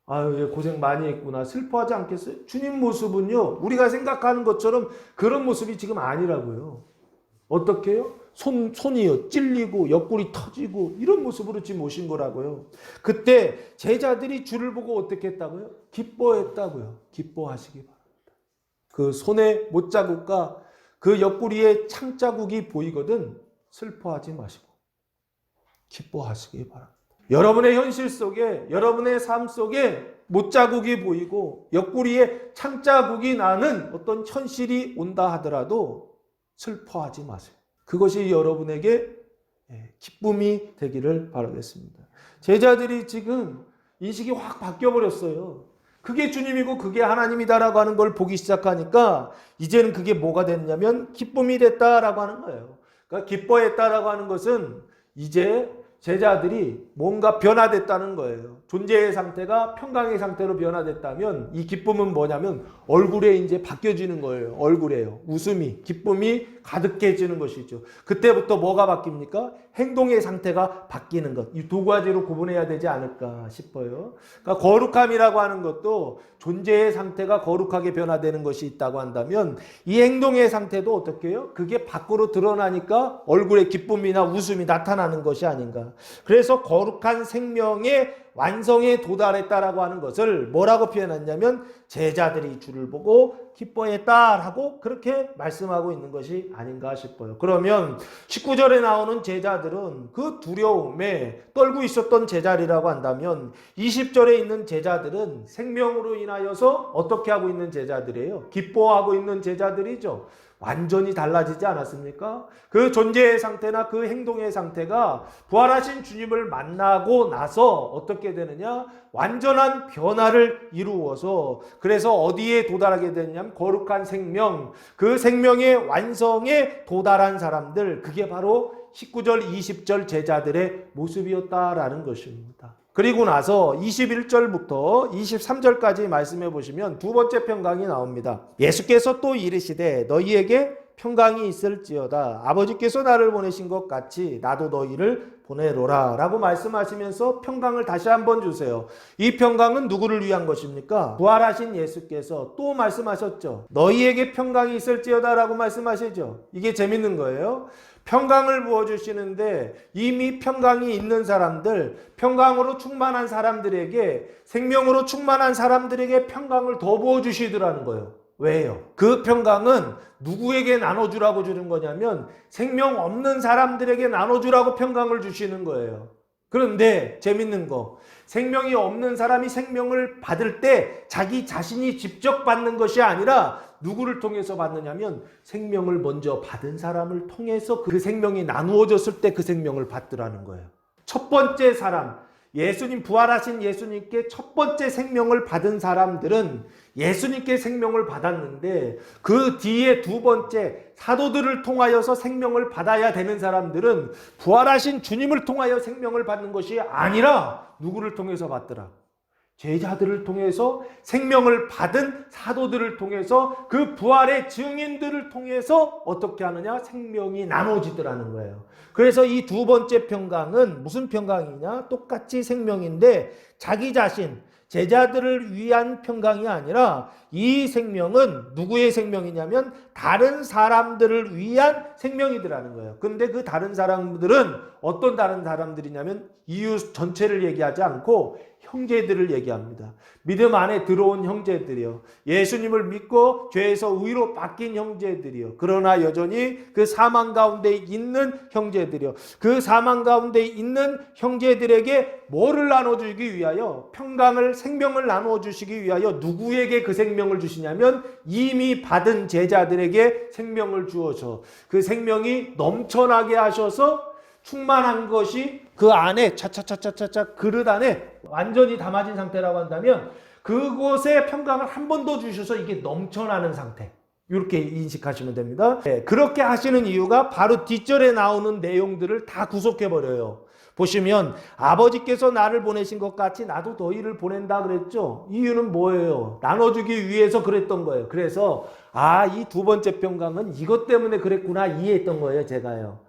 아유, 고생 많이 했구나. 슬퍼하지 않겠어요? 주님 모습은요, 우리가 생각하는 것처럼 그런 모습이 지금 아니라고요. 어떻게 해요? 손이요, 찔리고, 옆구리 터지고, 이런 모습으로 지금 오신 거라고요. 그때 제자들이 주를 보고 어떻게 했다고요? 기뻐했다고요. 기뻐하시기 바랍니다. 그 손에 못자국과 그 옆구리에 창자국이 보이거든 슬퍼하지 마시고, 기뻐하시기 바랍니다. 여러분의 현실 속에, 여러분의 삶 속에 못자국이 보이고 옆구리에 창자국이 나는 어떤 현실이 온다 하더라도 슬퍼하지 마세요. 그것이 여러분에게 기쁨이 되기를 바라겠습니다. 제자들이 지금 인식이 확 바뀌어버렸어요. 그게 주님이고 그게 하나님이다라고 하는 걸 보기 시작하니까 이제는 그게 뭐가 됐냐면 기쁨이 됐다라고 하는 거예요. 그러니까 기뻐했다라고 하는 것은 이제 제자들이 뭔가 변화됐다는 거예요. 존재의 상태가 평강의 상태로 변화됐다면 이 기쁨은 뭐냐면 얼굴에 이제 바뀌어지는 거예요. 얼굴에요. 웃음이, 기쁨이 가득해지는 것이죠. 그때부터 뭐가 바뀝니까? 행동의 상태가 바뀌는 것. 이 두 가지로 구분해야 되지 않을까 싶어요. 그러니까 거룩함이라고 하는 것도 존재의 상태가 거룩하게 변화되는 것이 있다고 한다면 이 행동의 상태도 어떻게 해요? 그게 밖으로 드러나니까 얼굴에 기쁨이나 웃음이 나타나는 것이 아닌가. 그래서 거룩한 생명의 완성에 도달했다라고 하는 것을 뭐라고 표현했냐면 제자들이 주를 보고 기뻐했다라고 그렇게 말씀하고 있는 것이 아닌가 싶어요. 그러면 19절에 나오는 제자들은 그 두려움에 떨고 있었던 제자리라고 한다면 20절에 있는 제자들은 생명으로 인하여서 어떻게 하고 있는 제자들이에요? 기뻐하고 있는 제자들이죠. 완전히 달라지지 않았습니까? 그 존재의 상태나 그 행동의 상태가 부활하신 주님을 만나고 나서 어떻게 되느냐? 완전한 변화를 이루어서 그래서 어디에 도달하게 되냐면 거룩한 생명, 그 생명의 완성에 도달한 사람들, 그게 바로 19절, 20절 제자들의 모습이었다라는 것입니다. 그리고 나서 21절부터 23절까지 말씀해 보시면 두 번째 평강이 나옵니다. 예수께서 또 이르시되 너희에게 평강이 있을지어다. 아버지께서 나를 보내신 것 같이 나도 너희를 보내노라 라고 말씀하시면서 평강을 다시 한번 주세요. 이 평강은 누구를 위한 것입니까? 부활하신 예수께서 또 말씀하셨죠. 너희에게 평강이 있을지어다 라고 말씀하시죠. 이게 재밌는 거예요. 평강을 부어주시는데 이미 평강이 있는 사람들, 평강으로 충만한 사람들에게, 생명으로 충만한 사람들에게 평강을 더 부어주시더라는 거예요. 왜요? 그 평강은 누구에게 나눠주라고 주는 거냐면 생명 없는 사람들에게 나눠주라고 평강을 주시는 거예요. 그런데 재밌는 거, 생명이 없는 사람이 생명을 받을 때 자기 자신이 직접 받는 것이 아니라 누구를 통해서 받느냐면 생명을 먼저 받은 사람을 통해서 그 생명이 나누어졌을 때 그 생명을 받더라는 거예요. 첫 번째 사람, 예수님 부활하신 예수님께 첫 번째 생명을 받은 사람들은 예수님께 생명을 받았는데 그 뒤에 두 번째 사도들을 통하여서 생명을 받아야 되는 사람들은 부활하신 주님을 통하여 생명을 받는 것이 아니라 누구를 통해서 받더라? 제자들을 통해서 생명을 받은 사도들을 통해서 그 부활의 증인들을 통해서 어떻게 하느냐? 생명이 나눠지더라는 거예요. 그래서 이 두 번째 평강은 무슨 평강이냐? 똑같이 생명인데 자기 자신, 제자들을 위한 평강이 아니라 이 생명은 누구의 생명이냐면 다른 사람들을 위한 생명이더라는 거예요. 근데 그 다른 사람들은 어떤 다른 사람들이냐면 이웃 전체를 얘기하지 않고 형제들을 얘기합니다. 믿음 안에 들어온 형제들이요. 예수님을 믿고 죄에서 의로 바뀐 형제들이요. 그러나 여전히 그 사망 가운데 있는 형제들이요. 그 사망 가운데 있는 형제들에게 뭐를 나눠주기 위하여? 평강을, 생명을 나눠주시기 위하여 누구에게 그 생명을 주시냐면 이미 받은 제자들에게 생명을 주어서 그 생명이 넘쳐나게 하셔서 충만한 것이 그 안에 차차차차차차 그릇 안에 완전히 담아진 상태라고 한다면 그곳에 평강을 한 번 더 주셔서 이게 넘쳐나는 상태. 이렇게 인식하시면 됩니다. 네, 그렇게 하시는 이유가 바로 뒷절에 나오는 내용들을 다 구속해버려요. 보시면 아버지께서 나를 보내신 것 같이 나도 너희를 보낸다 그랬죠. 이유는 뭐예요? 나눠주기 위해서 그랬던 거예요. 그래서 이 두 번째 평강은 이것 때문에 그랬구나 이해했던 거예요. 제가요.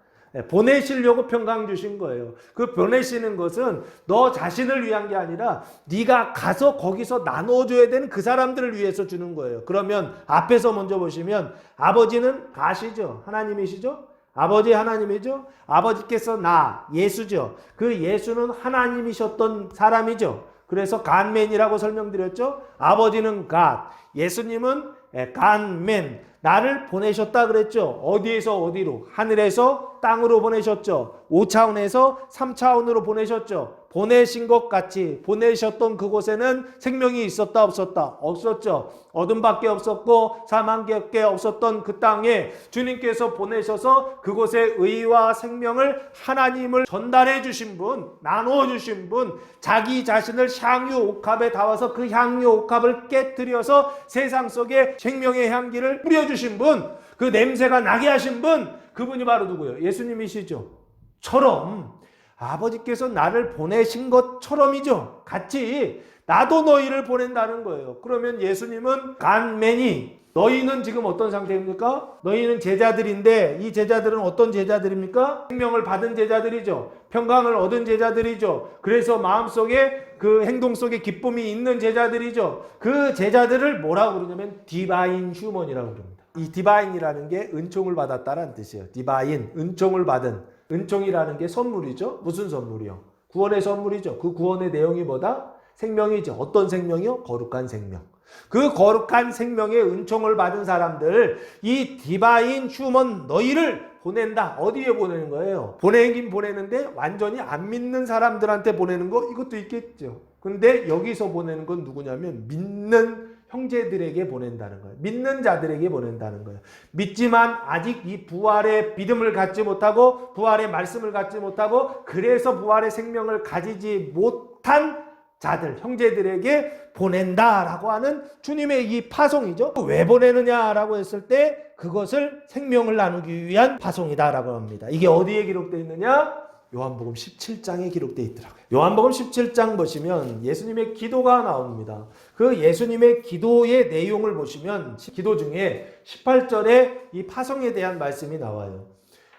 보내시려고 평강 주신 거예요. 그 보내시는 것은 너 자신을 위한 게 아니라 네가 가서 거기서 나눠줘야 되는 그 사람들을 위해서 주는 거예요. 그러면 앞에서 먼저 보시면 아버지는 가시죠. 하나님이시죠. 아버지 하나님이죠. 아버지께서 나 예수죠. 그 예수는 하나님이셨던 사람이죠. 그래서 간맨이라고 설명드렸죠. 아버지는 갓, 예수님은 간맨, 나를 보내셨다 그랬죠. 어디에서 어디로? 하늘에서 땅으로 보내셨죠. 5차원에서 3차원으로 보내셨죠. 보내신 것 같이 보내셨던 그곳에는 생명이 있었다 없었다? 없었죠. 어둠밖에 없었고 사망밖에 없었던 그 땅에 주님께서 보내셔서 그곳에 의와 생명을 하나님을 전달해 주신 분, 나누어 주신 분, 자기 자신을 향유 옥합에 담아서 그 향유 옥합을 깨뜨려서 세상 속에 생명의 향기를 뿌려주신 분, 그 냄새가 나게 하신 분, 그분이 바로 누구예요? 예수님이시죠. 처럼 아버지께서 나를 보내신 것처럼이죠. 같이 나도 너희를 보낸다는 거예요. 그러면 예수님은 간맨이 너희는 지금 어떤 상태입니까? 너희는 제자들인데 이 제자들은 어떤 제자들입니까? 생명을 받은 제자들이죠. 평강을 얻은 제자들이죠. 그래서 마음속에 그 행동 속에 기쁨이 있는 제자들이죠. 그 제자들을 뭐라고 그러냐면 디바인 휴먼이라고 그럽니다. 이 디바인이라는 게 은총을 받았다는 뜻이에요. 디바인, 은총을 받은. 은총이라는 게 선물이죠. 무슨 선물이요? 구원의 선물이죠. 그 구원의 내용이 뭐다? 생명이죠. 어떤 생명이요? 거룩한 생명. 그 거룩한 생명의 은총을 받은 사람들, 이 디바인 휴먼 너희를 보낸다. 어디에 보내는 거예요? 보내긴 보내는데 완전히 안 믿는 사람들한테 보내는 거 이것도 있겠죠. 근데 여기서 보내는 건 누구냐면 믿는 형제들에게 보낸다는 거예요. 믿는 자들에게 보낸다는 거예요. 믿지만 아직 이 부활의 믿음을 갖지 못하고 부활의 말씀을 갖지 못하고 그래서 부활의 생명을 가지지 못한 자들, 형제들에게 보낸다라고 하는 주님의 이 파송이죠. 왜 보내느냐라고 했을 때 그것을 생명을 나누기 위한 파송이다라고 합니다. 이게 어디에 기록되어 있느냐? 요한복음 17장에 기록되어 있더라고요. 요한복음 17장 보시면 예수님의 기도가 나옵니다. 그 예수님의 기도의 내용을 보시면 기도 중에 18절에 이 파송에 대한 말씀이 나와요.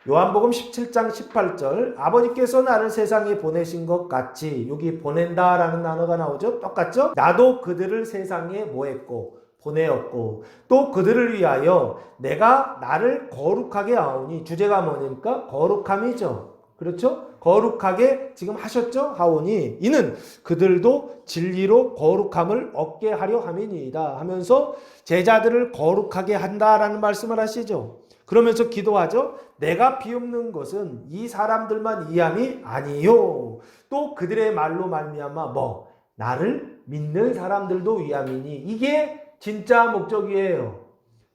요한복음 17장 18절 아버지께서 나를 세상에 보내신 것 같이 여기 보낸다라는 단어가 나오죠. 똑같죠? 나도 그들을 세상에 뭐했고 보내었고 또 그들을 위하여 내가 나를 거룩하게 하오니 주제가 뭐니까 거룩함이죠. 그렇죠? 거룩하게 지금 하셨죠? 하오니 이는 그들도 진리로 거룩함을 얻게 하려 함이니이다 하면서 제자들을 거룩하게 한다라는 말씀을 하시죠. 그러면서 기도하죠. 내가 비웃는 것은 이 사람들만 이함이 아니요. 또 그들의 말로 말미암아 나를 믿는 사람들도 위함이니 이게 진짜 목적이에요.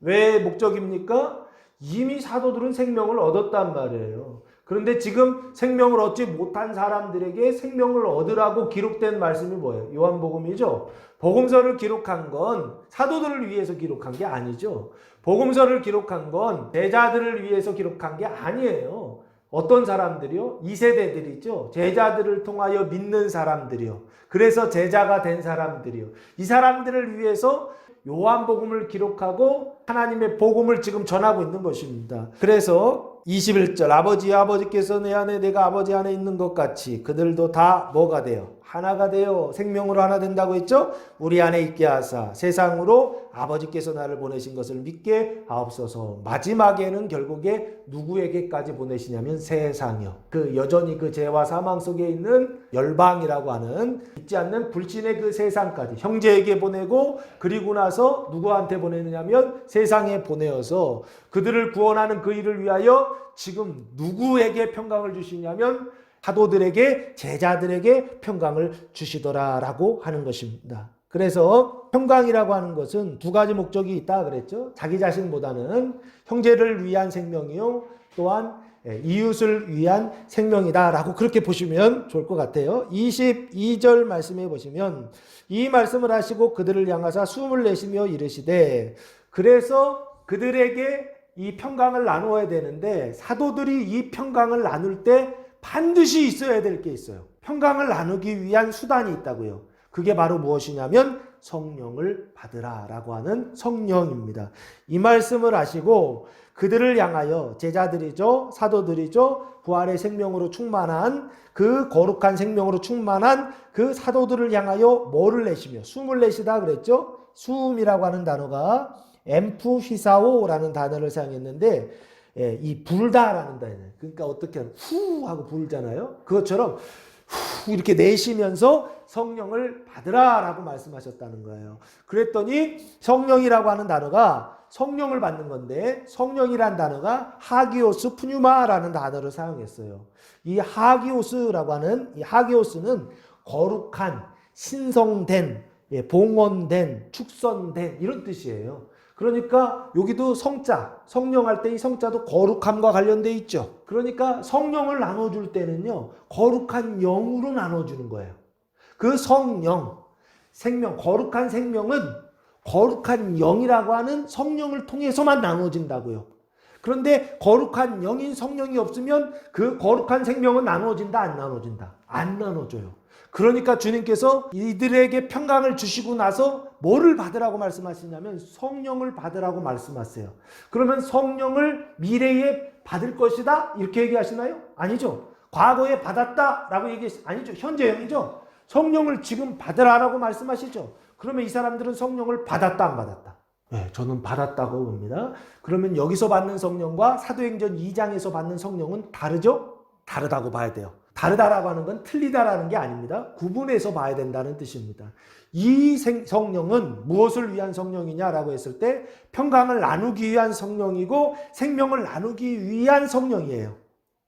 왜 목적입니까? 이미 사도들은 생명을 얻었단 말이에요. 그런데 지금 생명을 얻지 못한 사람들에게 생명을 얻으라고 기록된 말씀이 뭐예요? 요한복음이죠. 복음서를 기록한 건 사도들을 위해서 기록한 게 아니죠. 복음서를 기록한 건 제자들을 위해서 기록한 게 아니에요. 어떤 사람들이요? 2세대들이죠. 제자들을 통하여 믿는 사람들이요. 그래서 제자가 된 사람들이요. 이 사람들을 위해서 요한복음을 기록하고 하나님의 복음을 지금 전하고 있는 것입니다. 그래서 21절 아버지께서 내 안에 내가 아버지 안에 있는 것 같이 그들도 다 뭐가 돼요? 하나가 되어 생명으로 하나 된다고 했죠? 우리 안에 있게 하사 세상으로 아버지께서 나를 보내신 것을 믿게 하옵소서. 마지막에는 결국에 누구에게까지 보내시냐면 세상이요. 여전히 그 죄와 사망 속에 있는 열방이라고 하는 믿지 않는 불신의 그 세상까지 형제에게 보내고, 그리고 나서 누구한테 보내느냐면 세상에 보내어서 그들을 구원하는 그 일을 위하여 지금 누구에게 평강을 주시냐면 사도들에게, 제자들에게 평강을 주시더라라고 하는 것입니다. 그래서 평강이라고 하는 것은 두 가지 목적이 있다 그랬죠. 자기 자신보다는 형제를 위한 생명이요, 또한 이웃을 위한 생명이다라고 그렇게 보시면 좋을 것 같아요. 22절 말씀해 보시면 이 말씀을 하시고 그들을 향하사 숨을 내쉬며 이르시되, 그래서 그들에게 이 평강을 나누어야 되는데 사도들이 이 평강을 나눌 때 반드시 있어야 될 게 있어요. 평강을 나누기 위한 수단이 있다고요. 그게 바로 무엇이냐면 성령을 받으라라고 하는 성령입니다. 이 말씀을 하시고 그들을 향하여, 제자들이죠, 사도들이죠, 부활의 생명으로 충만한 그 거룩한 생명으로 충만한 그 사도들을 향하여 뭐를 내시며 숨을 내시다 그랬죠. 숨이라고 하는 단어가 엠프휘사오라는 단어를 사용했는데, 이 불다라는 단어, 그러니까 어떻게 하면 후 하고 불잖아요. 그것처럼 후 이렇게 내쉬면서 성령을 받으라라고 말씀하셨다는 거예요. 그랬더니 성령이라고 하는 단어가 성령을 받는 건데, 성령이란 단어가 하기오스 푸뉴마라는 단어를 사용했어요. 이 하기오스라고 하는, 이 하기오스는 거룩한, 신성된, 봉헌된, 축선된 이런 뜻이에요. 그러니까 여기도 성자, 성령할 때 이 성자도 거룩함과 관련돼 있죠. 그러니까 성령을 나눠줄 때는요, 거룩한 영으로 나눠주는 거예요. 그 성령, 생명, 거룩한 생명은 거룩한 영이라고 하는 성령을 통해서만 나눠진다고요. 그런데 거룩한 영인 성령이 없으면 그 거룩한 생명은 나눠진다, 안 나눠진다? 안 나눠져요. 그러니까 주님께서 이들에게 평강을 주시고 나서 뭐를 받으라고 말씀하시냐면 성령을 받으라고 말씀하세요. 그러면 성령을 미래에 받을 것이다 이렇게 얘기하시나요? 아니죠. 과거에 받았다라고 아니죠. 현재형이죠. 성령을 지금 받으라라고 말씀하시죠. 그러면 이 사람들은 성령을 받았다, 안 받았다? 네, 저는 받았다고 봅니다. 그러면 여기서 받는 성령과 사도행전 2장에서 받는 성령은 다르죠? 다르다고 봐야 돼요. 다르다라고 하는 건 틀리다라는 게 아닙니다. 구분해서 봐야 된다는 뜻입니다. 이 성령은 무엇을 위한 성령이냐라고 했을 때 평강을 나누기 위한 성령이고 생명을 나누기 위한 성령이에요.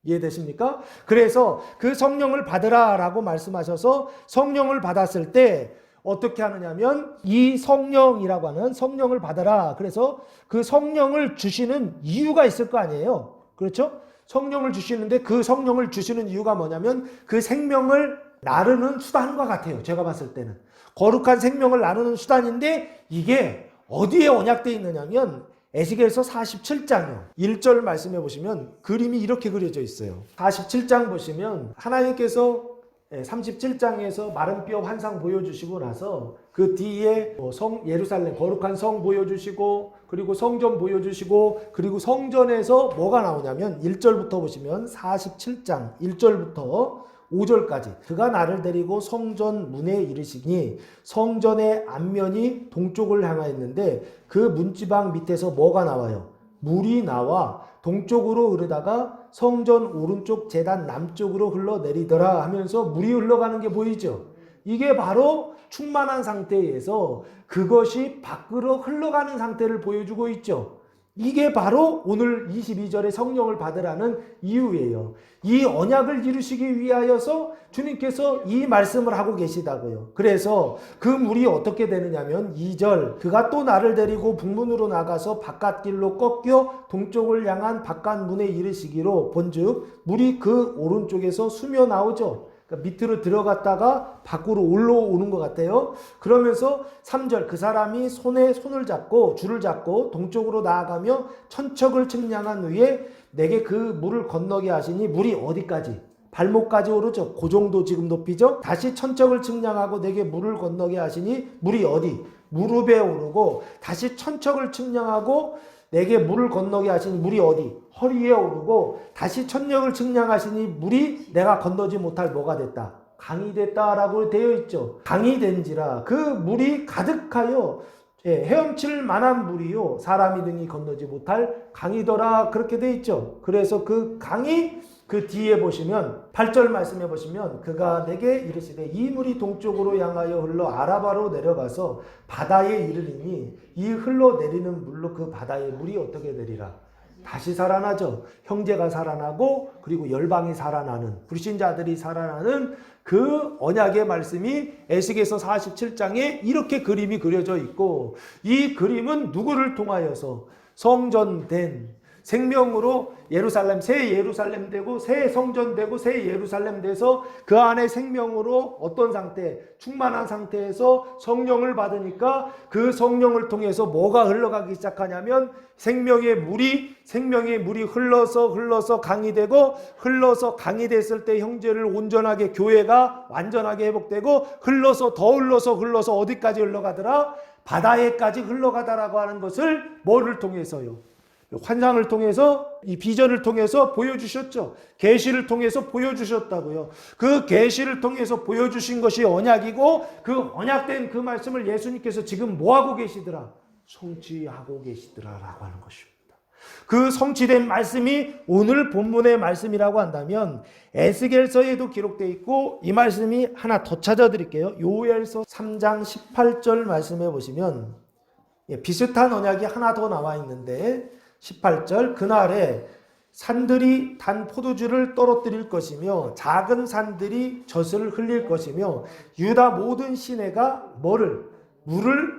이해되십니까? 그래서 그 성령을 받으라라고 말씀하셔서 성령을 받았을 때 어떻게 하느냐면 이 성령이라고 하는 성령을 받아라. 그래서 그 성령을 주시는 이유가 있을 거 아니에요. 그렇죠? 성령을 주시는데 그 성령을 주시는 이유가 뭐냐면 그 생명을 나누는 수단과 같아요. 제가 봤을 때는. 거룩한 생명을 나누는 수단인데 이게 어디에 언약되어 있느냐면 에스겔서 47장이요. 1절 말씀해 보시면 그림이 이렇게 그려져 있어요. 47장 보시면 하나님께서 37장에서 마른 뼈 환상 보여주시고 나서 그 뒤에 예루살렘 거룩한 성 보여주시고 그리고 성전 보여주시고 그리고 성전에서 뭐가 나오냐면 1절부터 보시면 47장 1절부터 5절까지 그가 나를 데리고 성전 문에 이르시니 성전의 앞면이 동쪽을 향하였는데 그 문지방 밑에서 뭐가 나와요? 물이 나와 동쪽으로 흐르다가 성전 오른쪽 제단 남쪽으로 흘러내리더라 하면서 물이 흘러가는 게 보이죠? 이게 바로 충만한 상태에서 그것이 밖으로 흘러가는 상태를 보여주고 있죠. 이게 바로 오늘 22절에 성령을 받으라는 이유예요. 이 언약을 이루시기 위하여서 주님께서 이 말씀을 하고 계시다고요. 그래서 그 물이 어떻게 되느냐면 2절 그가 또 나를 데리고 북문으로 나가서 바깥길로 꺾여 동쪽을 향한 바깥문에 이르시기로 본즉 물이 그 오른쪽에서 수며 나오죠. 그러니까 밑으로 들어갔다가 밖으로 올라오는 것 같아요. 그러면서 3절 그 사람이 손에 손을 잡고 줄을 잡고 동쪽으로 나아가며 천척을 측량한 후에 내게 그 물을 건너게 하시니 물이 어디까지? 발목까지 오르죠. 그 정도 지금 높이죠. 다시 천척을 측량하고 내게 물을 건너게 하시니 물이 어디? 무릎에 오르고 다시 천척을 측량하고 내게 물을 건너게 하시니 물이 어디? 허리에 오르고 다시 천력을 측량하시니 물이 내가 건너지 못할 뭐가 됐다? 강이 됐다라고 되어 있죠. 강이 된지라 그 물이 가득하여 헤엄칠 만한 물이요 사람이 등이 건너지 못할 강이더라 그렇게 되어 있죠. 그래서 그 강이 그 뒤에 보시면 8절 말씀해 보시면 그가 내게 이르시되 이 물이 동쪽으로 향하여 흘러 아라바로 내려가서 바다에 이르리니 이 흘러내리는 물로 그 바다의 물이 어떻게 되리라. 다시 살아나죠. 형제가 살아나고 그리고 열방이 살아나는 불신자들이 살아나는 그 언약의 말씀이 에스겔서 47장에 이렇게 그림이 그려져 있고 이 그림은 누구를 통하여서 성전된 생명으로 예루살렘 새 예루살렘 되고 새 성전 되고 새 예루살렘 돼서 그 안에 생명으로 어떤 상태 충만한 상태에서 성령을 받으니까 그 성령을 통해서 뭐가 흘러가기 시작하냐면 생명의 물이 흘러서 강이 되고 흘러서 강이 됐을 때 형제를 온전하게 교회가 완전하게 회복되고 흘러서 어디까지 흘러가더라? 바다에까지 흘러가다라고 하는 것을 뭐를 통해서요? 환상을 통해서 이 비전을 통해서 보여주셨죠. 계시를 통해서 보여주셨다고요. 그 계시를 통해서 보여주신 것이 언약이고 그 언약된 그 말씀을 예수님께서 지금 뭐하고 계시더라? 성취하고 계시더라라고 하는 것입니다. 그 성취된 말씀이 오늘 본문의 말씀이라고 한다면 에스겔서에도 기록되어 있고 이 말씀이 하나 더 찾아드릴게요. 요엘서 3장 18절 말씀해 보시면 비슷한 언약이 하나 더 나와 있는데 18절 그날에 산들이 단 포도주를 떨어뜨릴 것이며 작은 산들이 젖을 흘릴 것이며 유다 모든 시내가 물을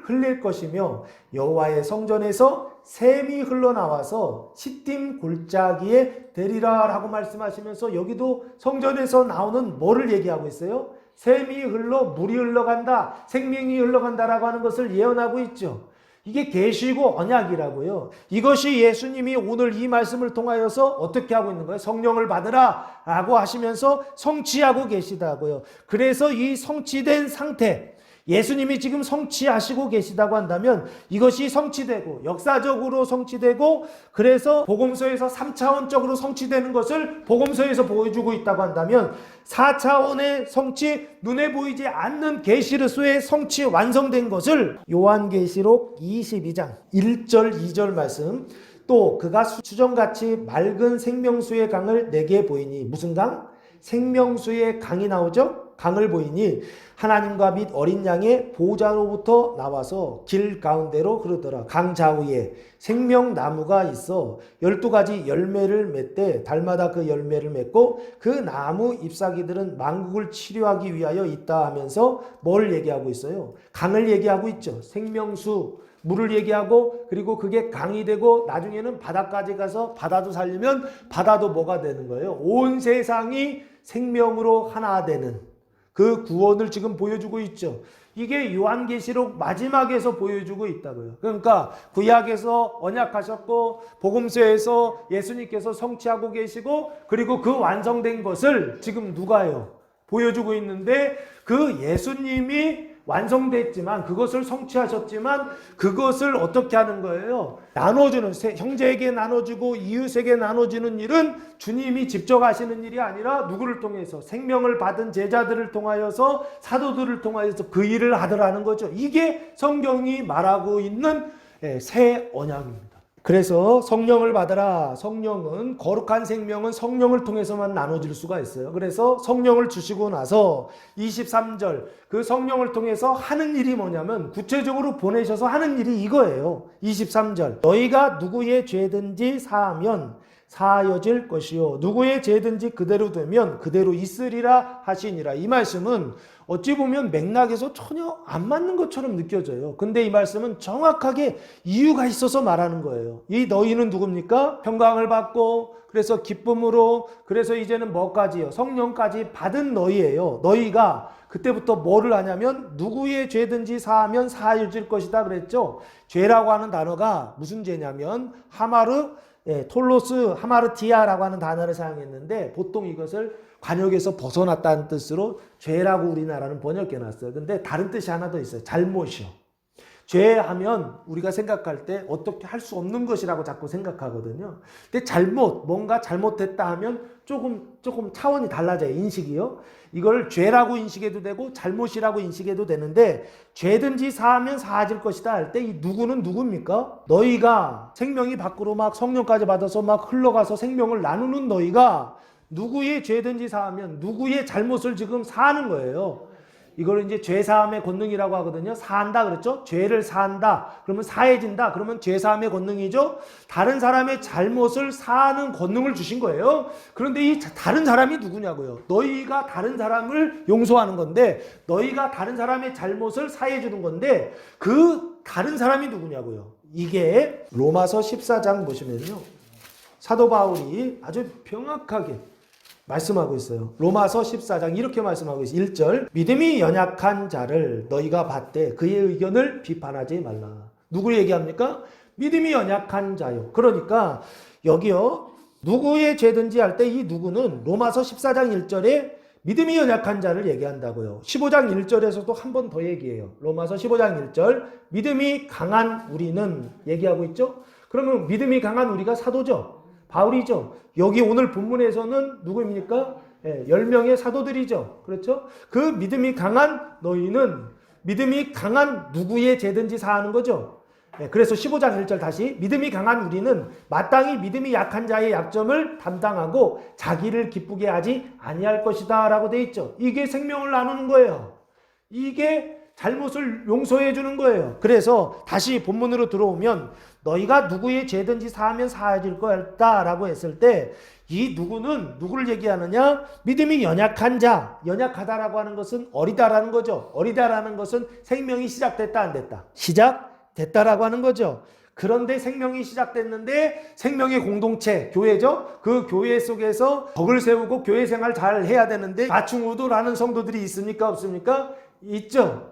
흘릴 것이며 여호와의 성전에서 샘이 흘러나와서 시딤 골짜기에 되리라 라고 말씀하시면서 여기도 성전에서 나오는 뭐를 얘기하고 있어요? 샘이 물이 흘러간다, 생명이 흘러간다라고 하는 것을 예언하고 있죠. 이게 계시고 언약이라고요. 이것이 예수님이 오늘 이 말씀을 통하여서 어떻게 하고 있는 거예요? 성령을 받으라 라고 하시면서 성취하고 계시다고요. 그래서 이 성취된 상태, 예수님이 지금 성취하시고 계시다고 한다면 이것이 성취되고 역사적으로 성취되고 그래서 복음서에서 3차원적으로 성취되는 것을 복음서에서 보여주고 있다고 한다면 4차원의 성취, 눈에 보이지 않는 계시로서의 성취 완성된 것을 요한계시록 22장 1절 2절 말씀 또 그가 수정같이 맑은 생명수의 강을 내게 보이니 무슨 강? 생명수의 강이 나오죠? 강을 보이니 하나님과 및 어린 양의 보좌로부터 나와서 길 가운데로 흐르더라. 강 좌우에 생명나무가 있어 12가지 열매를 맺되 달마다 그 열매를 맺고 그 나무 잎사귀들은 만국을 치료하기 위하여 있다 하면서 뭘 얘기하고 있어요? 강을 얘기하고 있죠. 생명수 물을 얘기하고 그리고 그게 강이 되고 나중에는 바다까지 가서 바다도 살리면 바다도 뭐가 되는 거예요? 온 세상이 생명으로 하나 되는 그 구원을 지금 보여주고 있죠. 이게 요한계시록 마지막에서 보여주고 있다고요. 그러니까 구약에서 언약하셨고 복음서에서 예수님께서 성취하고 계시고 그리고 그 완성된 것을 지금 누가요? 보여주고 있는데 그 예수님이 완성됐지만 그것을 성취하셨지만 그것을 어떻게 하는 거예요? 나눠주는 형제에게 나눠주고 이웃에게 나눠주는 일은 주님이 직접 하시는 일이 아니라 누구를 통해서 생명을 받은 제자들을 통하여서 사도들을 통하여서 그 일을 하더라는 거죠. 이게 성경이 말하고 있는 새 언약입니다. 그래서 성령을 받으라. 성령은 거룩한 생명은 성령을 통해서만 나눠질 수가 있어요. 그래서 성령을 주시고 나서 23절 그 성령을 통해서 하는 일이 뭐냐면 구체적으로 보내셔서 하는 일이 이거예요. 23절 너희가 누구의 죄든지 사하면 사하여질 것이요 누구의 죄든지 그대로 되면 그대로 있으리라 하시니라. 이 말씀은 어찌 보면 맥락에서 전혀 안 맞는 것처럼 느껴져요. 근데 이 말씀은 정확하게 이유가 있어서 말하는 거예요. 이 너희는 누굽니까? 평강을 받고 그래서 기쁨으로 그래서 이제는 뭐까지요? 성령까지 받은 너희예요. 너희가 그때부터 뭐를 하냐면 누구의 죄든지 사하면 사하여질 것이다 그랬죠. 죄라고 하는 단어가 무슨 죄냐면 톨로스 하마르티아라고 하는 단어를 사용했는데 보통 이것을 관역에서 벗어났다는 뜻으로 죄라고 우리나라는 번역해놨어요. 근데 다른 뜻이 하나 더 있어요. 잘못이요. 죄하면 우리가 생각할 때 어떻게 할 수 없는 것이라고 자꾸 생각하거든요. 근데 잘못, 뭔가 잘못했다 하면 조금 차원이 달라져요. 인식이요. 이걸 죄라고 인식해도 되고 잘못이라고 인식해도 되는데 죄든지 사하면 사하질 것이다 할 때 이 누구는 누굽니까? 너희가 생명이 밖으로 막 성령까지 받아서 막 흘러가서 생명을 나누는 너희가 누구의 죄든지 사하면 누구의 잘못을 지금 사하는 거예요. 이걸 이제 죄사함의 권능이라고 하거든요. 사한다 그랬죠? 죄를 사한다. 그러면 사해진다. 그러면 죄사함의 권능이죠. 다른 사람의 잘못을 사하는 권능을 주신 거예요. 그런데 이 다른 사람이 누구냐고요. 너희가 다른 사람을 용서하는 건데 너희가 다른 사람의 잘못을 사해 주는 건데 그 다른 사람이 누구냐고요. 이게 로마서 14장 보시면요. 사도 바울이 아주 명확하게 말씀하고 있어요. 로마서 14장 이렇게 말씀하고 있어요. 1절 믿음이 연약한 자를 너희가 받되 그의 의견을 비판하지 말라. 누구 얘기합니까? 믿음이 연약한 자요. 그러니까 여기요. 누구의 죄든지 할 때 이 누구는 로마서 14장 1절에 믿음이 연약한 자를 얘기한다고요. 15장 1절에서도 한 번 더 얘기해요. 로마서 15장 1절 믿음이 강한 우리는 얘기하고 있죠. 그러면 믿음이 강한 우리가 사도죠. 바울이죠. 여기 오늘 본문에서는 누구입니까? 10명의 사도들이죠. 그렇죠? 그 믿음이 강한 너희는 믿음이 강한 누구의 죄든지 사하는 거죠. 그래서 15장 1절 다시 믿음이 강한 우리는 마땅히 믿음이 약한 자의 약점을 담당하고 자기를 기쁘게 하지 아니할 것이다 라고 돼 있죠. 이게 생명을 나누는 거예요. 이게 잘못을 용서해 주는 거예요. 그래서 다시 본문으로 들어오면 너희가 누구의 죄든지 사하면 사해질 거다라고 했을 때 이 누구는 누구를 얘기하느냐? 믿음이 연약한 자. 연약하다라고 하는 것은 어리다라는 거죠. 어리다라는 것은 생명이 시작됐다 안 됐다? 시작됐다라고 하는 거죠. 그런데 생명이 시작됐는데 생명의 공동체, 교회죠. 그 교회 속에서 덕을 세우고 교회 생활 잘 해야 되는데 좌충우돌하는 성도들이 있습니까? 없습니까? 있죠.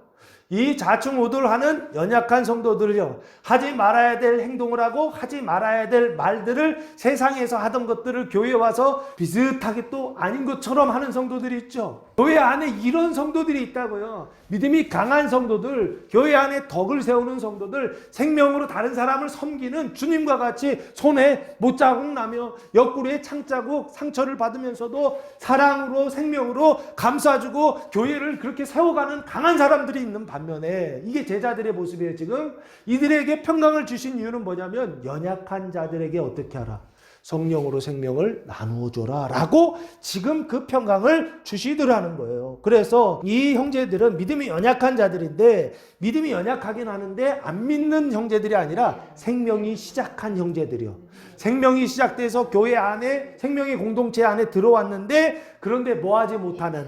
이 좌충우돌하는 연약한 성도들이요. 하지 말아야 될 행동을 하고 하지 말아야 될 말들을 세상에서 하던 것들을 교회에 와서 비슷하게 또 아닌 것처럼 하는 성도들이 있죠. 교회 안에 이런 성도들이 있다고요. 믿음이 강한 성도들, 교회 안에 덕을 세우는 성도들, 생명으로 다른 사람을 섬기는 주님과 같이 손에 못자국 나며 옆구리에 창자국 상처를 받으면서도 사랑으로 생명으로 감싸주고 교회를 그렇게 세워가는 강한 사람들이 있는 반면에 이게 제자들의 모습이에요. 지금 이들에게 평강을 주신 이유는 뭐냐면 연약한 자들에게 어떻게 하라? 성령으로 생명을 나누어줘라 라고 지금 그 평강을 주시더라는 거예요. 그래서 이 형제들은 믿음이 연약한 자들인데 믿음이 연약하긴 하는데 안 믿는 형제들이 아니라 생명이 시작한 형제들이요. 생명이 시작돼서 교회 안에 생명의 공동체 안에 들어왔는데 그런데 뭐하지 못하는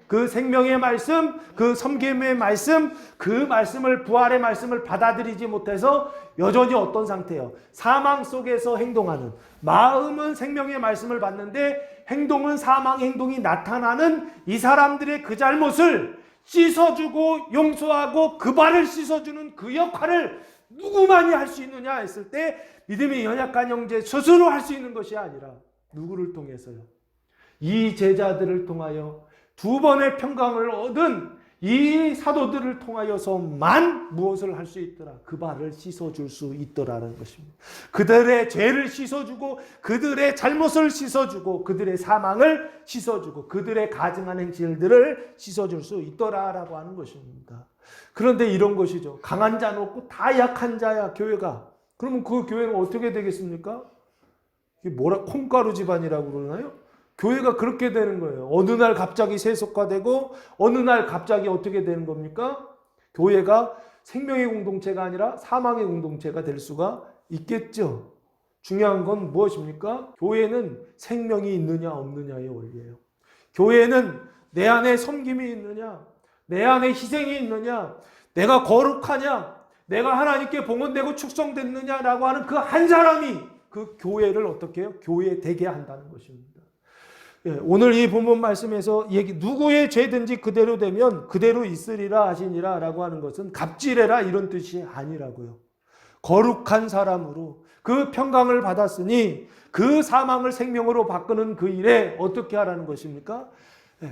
그 생명의 말씀, 그 섬김의 말씀, 그 말씀을 부활의 말씀을 받아들이지 못해서 여전히 어떤 상태예요? 사망 속에서 행동하는 마음은 생명의 말씀을 받는데 행동은 사망의 행동이 나타나는 이 사람들의 그 잘못을 씻어주고 용서하고 그 발을 씻어주는 그 역할을 누구만이 할 수 있느냐 했을 때 믿음이 연약한 형제 스스로 할 수 있는 것이 아니라 누구를 통해서요? 이 제자들을 통하여 두 번의 평강을 얻은 이 사도들을 통하여서만 무엇을 할 수 있더라? 그 발을 씻어줄 수 있더라는 것입니다. 그들의 죄를 씻어주고 그들의 잘못을 씻어주고 그들의 사망을 씻어주고 그들의 가증한 행실들을 씻어줄 수 있더라라고 하는 것입니다. 그런데 이런 것이죠. 강한 자는 없고 다 약한 자야 교회가. 그러면 그 교회는 어떻게 되겠습니까? 이게 뭐라 콩가루 집안이라고 그러나요? 교회가 그렇게 되는 거예요. 어느 날 갑자기 세속화되고 어느 날 갑자기 어떻게 되는 겁니까? 교회가 생명의 공동체가 아니라 사망의 공동체가 될 수가 있겠죠. 중요한 건 무엇입니까? 교회는 생명이 있느냐 없느냐의 원리예요. 교회는 내 안에 섬김이 있느냐, 내 안에 희생이 있느냐, 내가 거룩하냐, 내가 하나님께 봉헌되고 축성됐느냐라고 하는 그 한 사람이 그 교회를 어떻게 해요? 교회 되게 한다는 것입니다. 오늘 이 본문 말씀에서 얘기 누구의 죄든지 그대로 되면 그대로 있으리라 하시니라 라고 하는 것은 갑질해라 이런 뜻이 아니라고요. 거룩한 사람으로 그 평강을 받았으니 그 사망을 생명으로 바꾸는 그 일에 어떻게 하라는 것입니까?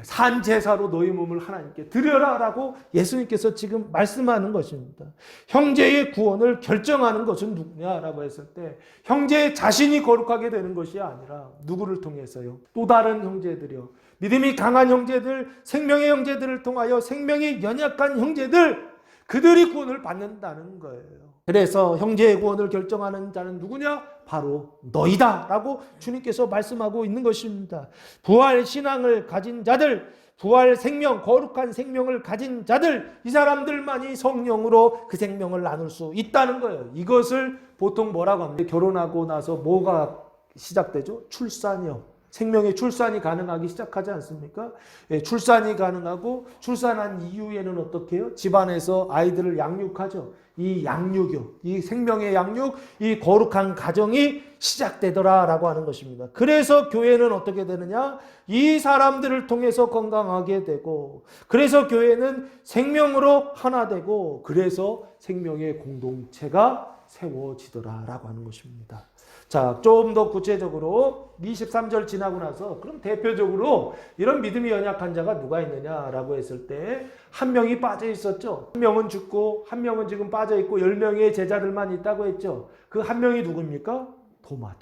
산 제사로 너희 몸을 하나님께 드려라라고 예수님께서 지금 말씀하는 것입니다. 형제의 구원을 결정하는 것은 누구냐라고 했을 때 형제 자신이 거룩하게 되는 것이 아니라 누구를 통해서요? 또 다른 형제들이요. 믿음이 강한 형제들, 생명의 형제들을 통하여 생명이 연약한 형제들, 그들이 구원을 받는다는 거예요. 그래서 형제의 구원을 결정하는 자는 누구냐? 바로 너희다 라고 주님께서 말씀하고 있는 것입니다. 부활 신앙을 가진 자들, 부활 생명, 거룩한 생명을 가진 자들, 이 사람들만이 성령으로 그 생명을 나눌 수 있다는 거예요. 이것을 보통 뭐라고 합니까? 결혼하고 나서 뭐가 시작되죠? 출산이요. 생명의 출산이 가능하기 시작하지 않습니까? 예, 출산이 가능하고 출산한 이후에는 어떻게 해요? 집안에서 아이들을 양육하죠. 이 양육요, 이 생명의 양육, 이 거룩한 가정이 시작되더라라고 하는 것입니다. 그래서 교회는 어떻게 되느냐? 이 사람들을 통해서 건강하게 되고, 그래서 교회는 생명으로 하나 되고, 그래서 생명의 공동체가 세워지더라라고 하는 것입니다. 자, 좀 더 구체적으로 23절 지나고 나서 그럼 대표적으로 이런 믿음이 연약한 자가 누가 있느냐라고 했을 때 한 명이 빠져 있었죠. 한 명은 죽고 한 명은 지금 빠져 있고 10명의 제자들만 있다고 했죠. 그 한 명이 누굽니까? 도마.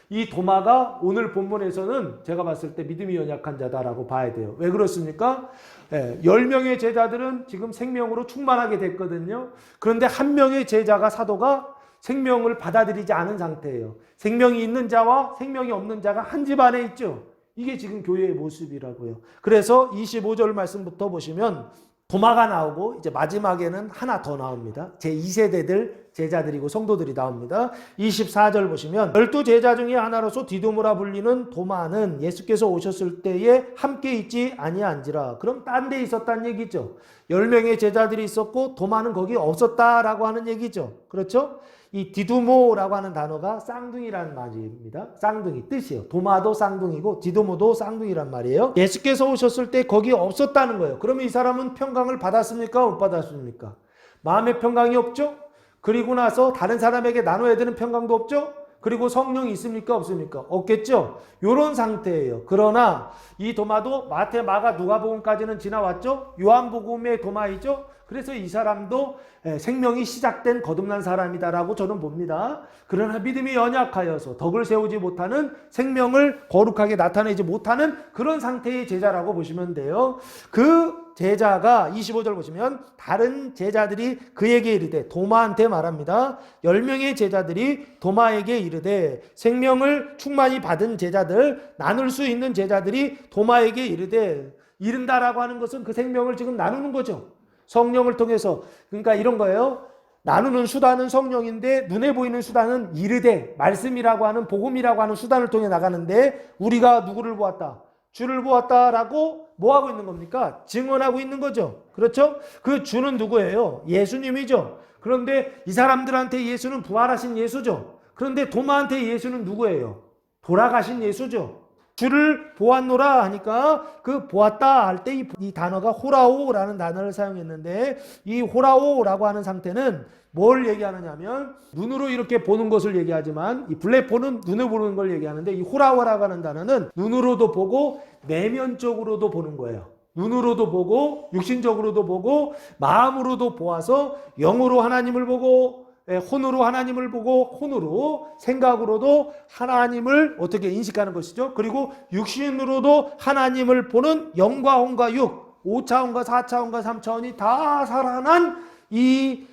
이 도마가 오늘 본문에서는 제가 봤을 때 믿음이 연약한 자다라고 봐야 돼요. 왜 그렇습니까? 10명의 제자들은 지금 생명으로 충만하게 됐거든요. 그런데 한 명의 제자가 사도가 생명을 받아들이지 않은 상태예요. 생명이 있는 자와 생명이 없는 자가 한 집 안에 있죠. 이게 지금 교회의 모습이라고요. 그래서 25절 말씀부터 보시면 도마가 나오고 이제 마지막에는 하나 더 나옵니다. 제2세대들 제자들이고 성도들이 나옵니다. 24절 보시면 12제자 중에 하나로서 디도모라 불리는 도마는 예수께서 오셨을 때에 함께 있지 아니한지라. 그럼 딴 데 있었다는 얘기죠. 10명의 제자들이 있었고 도마는 거기 없었다라고 하는 얘기죠. 그렇죠? 이 디두모라고 하는 단어가 쌍둥이라는 말입니다. 쌍둥이 뜻이에요. 도마도 쌍둥이고 디두모도 쌍둥이란 말이에요. 예수께서 오셨을 때 거기 없었다는 거예요. 그러면 이 사람은 평강을 받았습니까? 못 받았습니까? 마음의 평강이 없죠? 그리고 나서 다른 사람에게 나눠야 되는 평강도 없죠? 그리고 성령이 있습니까? 없습니까? 없겠죠? 이런 상태예요. 그러나 이 도마도 마태, 마가, 누가복음까지는 지나왔죠? 요한복음의 도마이죠? 그래서 이 사람도 생명이 시작된 거듭난 사람이다라고 저는 봅니다. 그러나 믿음이 연약하여서 덕을 세우지 못하는, 생명을 거룩하게 나타내지 못하는 그런 상태의 제자라고 보시면 돼요. 그 제자가 25절 보시면 다른 제자들이 그에게 이르되, 도마한테 말합니다. 10명의 제자들이 도마에게 이르되, 생명을 충만히 받은 제자들, 나눌 수 있는 제자들이 도마에게 이르되, 이른다라고 하는 것은 그 생명을 지금 나누는 거죠. 성령을 통해서. 그러니까 이런 거예요. 나누는 수단은 성령인데 눈에 보이는 수단은 이르되, 말씀이라고 하는, 복음이라고 하는 수단을 통해 나가는데, 우리가 누구를 보았다? 주를 보았다라고 뭐 하고 있는 겁니까? 증언하고 있는 거죠. 그렇죠? 그 주는 누구예요? 예수님이죠. 그런데 이 사람들한테 예수는 부활하신 예수죠. 그런데 도마한테 예수는 누구예요? 돌아가신 예수죠. 주를 보았노라 하니까 그 보았다 할 때 이 단어가 호라오라는 단어를 사용했는데, 이 호라오라고 하는 상태는 뭘 얘기하느냐면 눈으로 이렇게 보는 것을 얘기하지만, 이 블레포는 눈으로 보는 걸 얘기하는데, 이 호라오라고 하는 단어는 눈으로도 보고 내면적으로도 보는 거예요. 눈으로도 보고 육신적으로도 보고 마음으로도 보아서 영으로 하나님을 보고 혼으로 하나님을 보고 혼으로 생각으로도 하나님을 어떻게 인식하는 것이죠. 그리고 육신으로도 하나님을 보는 영과 혼과 육, 5차원과 4차원과 3차원이 다 살아난 이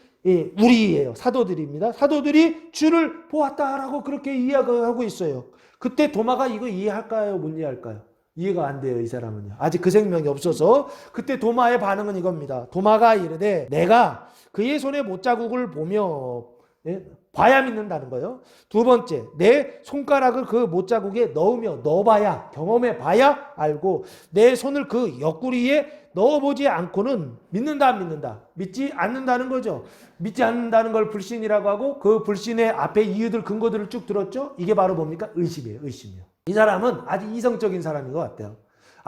우리예요. 사도들입니다. 사도들이 주를 보았다라고 그렇게 이해하고 있어요. 그때 도마가 이거 이해할까요? 못 이해할까요? 이해가 안 돼요. 이 사람은요. 아직 그 생명이 없어서. 그때 도마의 반응은 이겁니다. 도마가 이르되, 내가 그의 손에 못자국을 보며 봐야 믿는다는 거예요. 두 번째, 내 손가락을 그 못자국에 넣으며 넣어봐야, 경험해 봐야 알고, 내 손을 그 옆구리에 넣어보지 않고는 믿는다 안 믿는다? 믿지 않는다는 거죠. 믿지 않는다는 걸 불신이라고 하고, 그 불신의 앞에 이유들, 근거들을 쭉 들었죠. 이게 바로 뭡니까? 의심이에요. 의심이요. 이 사람은 아주 이성적인 사람인 것 같아요.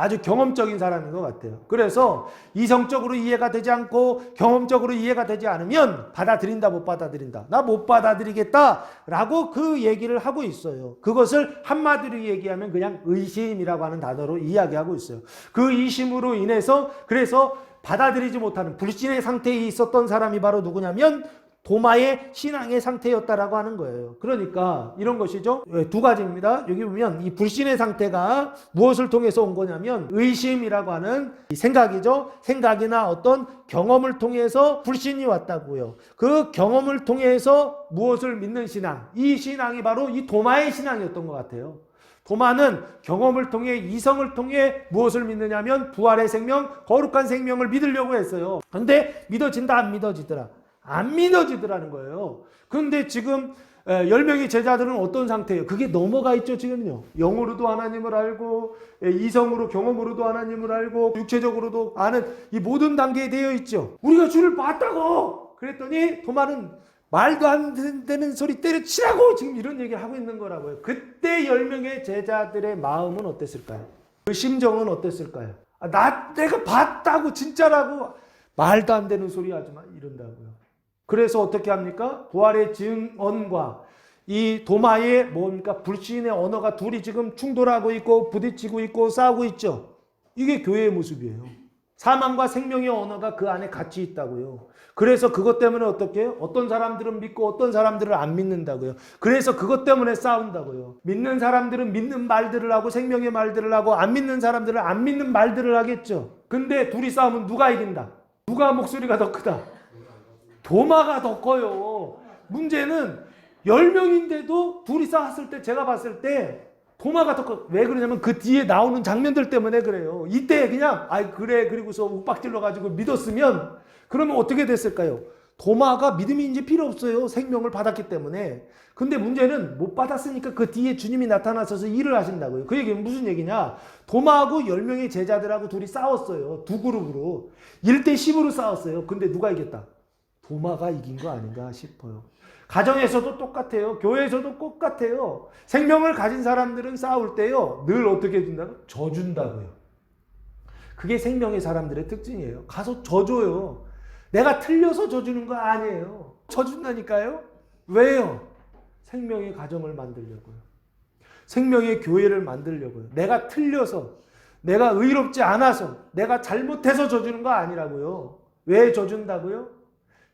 아주 경험적인 사람인 것 같아요. 그래서 이성적으로 이해가 되지 않고 경험적으로 이해가 되지 않으면 받아들인다 못 받아들인다. 나 못 받아들이겠다라고 그 얘기를 하고 있어요. 그것을 한마디로 얘기하면 그냥 의심이라고 하는 단어로 이야기하고 있어요. 그 의심으로 인해서 그래서 받아들이지 못하는 불신의 상태에 있었던 사람이 바로 누구냐면 도마의 신앙의 상태였다라고 하는 거예요. 그러니까 이런 것이죠. 두 가지입니다. 여기 보면 이 불신의 상태가 무엇을 통해서 온 거냐면 의심이라고 하는 생각이죠. 생각이나 어떤 경험을 통해서 불신이 왔다고요. 그 경험을 통해서 무엇을 믿는 신앙. 이 신앙이 바로 이 도마의 신앙이었던 것 같아요. 도마는 경험을 통해 이성을 통해 무엇을 믿느냐면 부활의 생명, 거룩한 생명을 믿으려고 했어요. 근데 믿어진다 안 믿어지더라. 안 믿어지더라는 거예요. 그런데 지금 10명의 제자들은 어떤 상태예요? 그게 넘어가 있죠, 지금요. 영으로도 하나님을 알고, 이성으로, 경험으로도 하나님을 알고, 육체적으로도 아는 이 모든 단계에 되어 있죠. 우리가 주를 봤다고! 그랬더니 도마는 말도 안 되는 소리 때려치라고! 지금 이런 얘기를 하고 있는 거라고요. 그때 10명의 제자들의 마음은 어땠을까요? 그 심정은 어땠을까요? 내가 봤다고, 진짜라고! 말도 안 되는 소리 하지 마. 이런다고요. 그래서 어떻게 합니까? 부활의 증언과 이 도마의 뭡니까? 불신의 언어가 둘이 지금 충돌하고 있고 부딪히고 있고 싸우고 있죠. 이게 교회의 모습이에요. 사망과 생명의 언어가 그 안에 같이 있다고요. 그래서 그것 때문에 어떻게 해요? 어떤 사람들은 믿고 어떤 사람들은 안 믿는다고요. 그래서 그것 때문에 싸운다고요. 믿는 사람들은 믿는 말들을 하고 생명의 말들을 하고 안 믿는 사람들은 안 믿는 말들을 하겠죠. 근데 둘이 싸우면 누가 이긴다? 누가 목소리가 더 크다? 도마가 더 커요. 문제는 10명인데도 둘이 싸웠을 때 제가 봤을 때 도마가 더 커. 왜 그러냐면 그 뒤에 나오는 장면들 때문에 그래요. 이때 그냥 그래 그리고서 욱박질러 가지고 믿었으면 그러면 어떻게 됐을까요? 도마가 믿음이 이제 필요 없어요. 생명을 받았기 때문에. 근데 문제는 못 받았으니까 그 뒤에 주님이 나타나셔서 일을 하신다고요. 그 얘기는 무슨 얘기냐? 도마하고 10명의 제자들하고 둘이 싸웠어요. 두 그룹으로. 1대 10으로 싸웠어요. 근데 누가 이겼다? 도마가 이긴 거 아닌가 싶어요. 가정에서도 똑같아요. 교회에서도 똑같아요. 생명을 가진 사람들은 싸울 때요. 늘 어떻게 해준다고? 져준다고요. 그게 생명의 사람들의 특징이에요. 가서 져줘요. 내가 틀려서 져주는 거 아니에요. 져준다니까요. 왜요? 생명의 가정을 만들려고요. 생명의 교회를 만들려고요. 내가 틀려서, 내가 의롭지 않아서, 내가 잘못해서 져주는 거 아니라고요. 왜 져준다고요?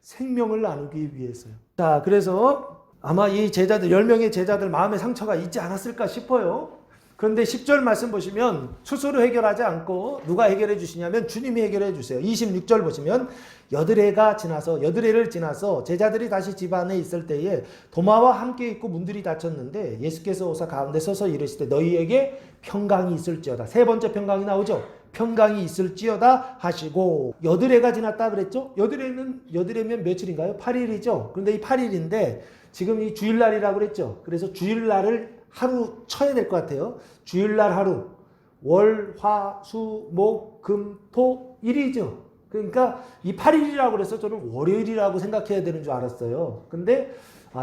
생명을 나누기 위해서요. 자, 그래서 아마 이 제자들, 10명의 제자들 마음에 상처가 있지 않았을까 싶어요. 그런데 10절 말씀 보시면 스스로 해결하지 않고 누가 해결해 주시냐면 주님이 해결해 주세요. 26절 보시면 여드레를 지나서 제자들이 다시 집 안에 있을 때에 도마와 함께 있고 문들이 닫혔는데 예수께서 오사 가운데 서서 이르시되 너희에게 평강이 있을지어다. 세 번째 평강이 나오죠. 평강이 있을지어다 하시고 여드레가 지났다 그랬죠. 여드레면 며칠인가요? 8일이죠. 그런데 이 8일인데 지금 이 주일날이라고 그랬죠. 그래서 주일날을 하루 쳐야 될 것 같아요. 주일날 하루 월, 화, 수, 목, 금, 토, 일이죠. 그러니까 이 8일이라고 그래서 저는 월요일이라고 생각해야 되는 줄 알았어요. 근데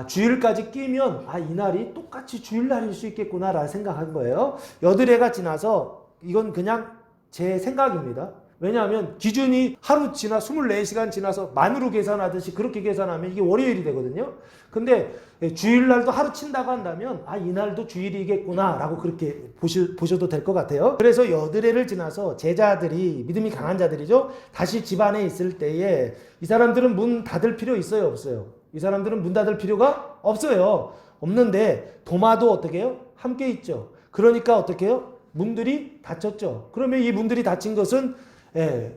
주일까지 끼면 이날이 똑같이 주일날일 수 있겠구나라는 생각한 거예요. 여드레가 지나서 이건 그냥 제 생각입니다. 왜냐하면 기준이 하루 지나 24시간 지나서 만으로 계산하듯이 그렇게 계산하면 이게 월요일이 되거든요. 근데 주일날도 하루 친다고 한다면 이날도 주일이겠구나 라고 그렇게 보셔도 될 것 같아요. 그래서 여드레를 지나서 제자들이 믿음이 강한 자들이죠. 다시 집 안에 있을 때에 이 사람들은 문 닫을 필요 있어요? 없어요? 이 사람들은 문 닫을 필요가 없어요. 없는데 도마도 어떻게 해요? 함께 있죠. 그러니까 어떻게 해요? 문들이 닫혔죠. 그러면 이 문들이 닫힌 것은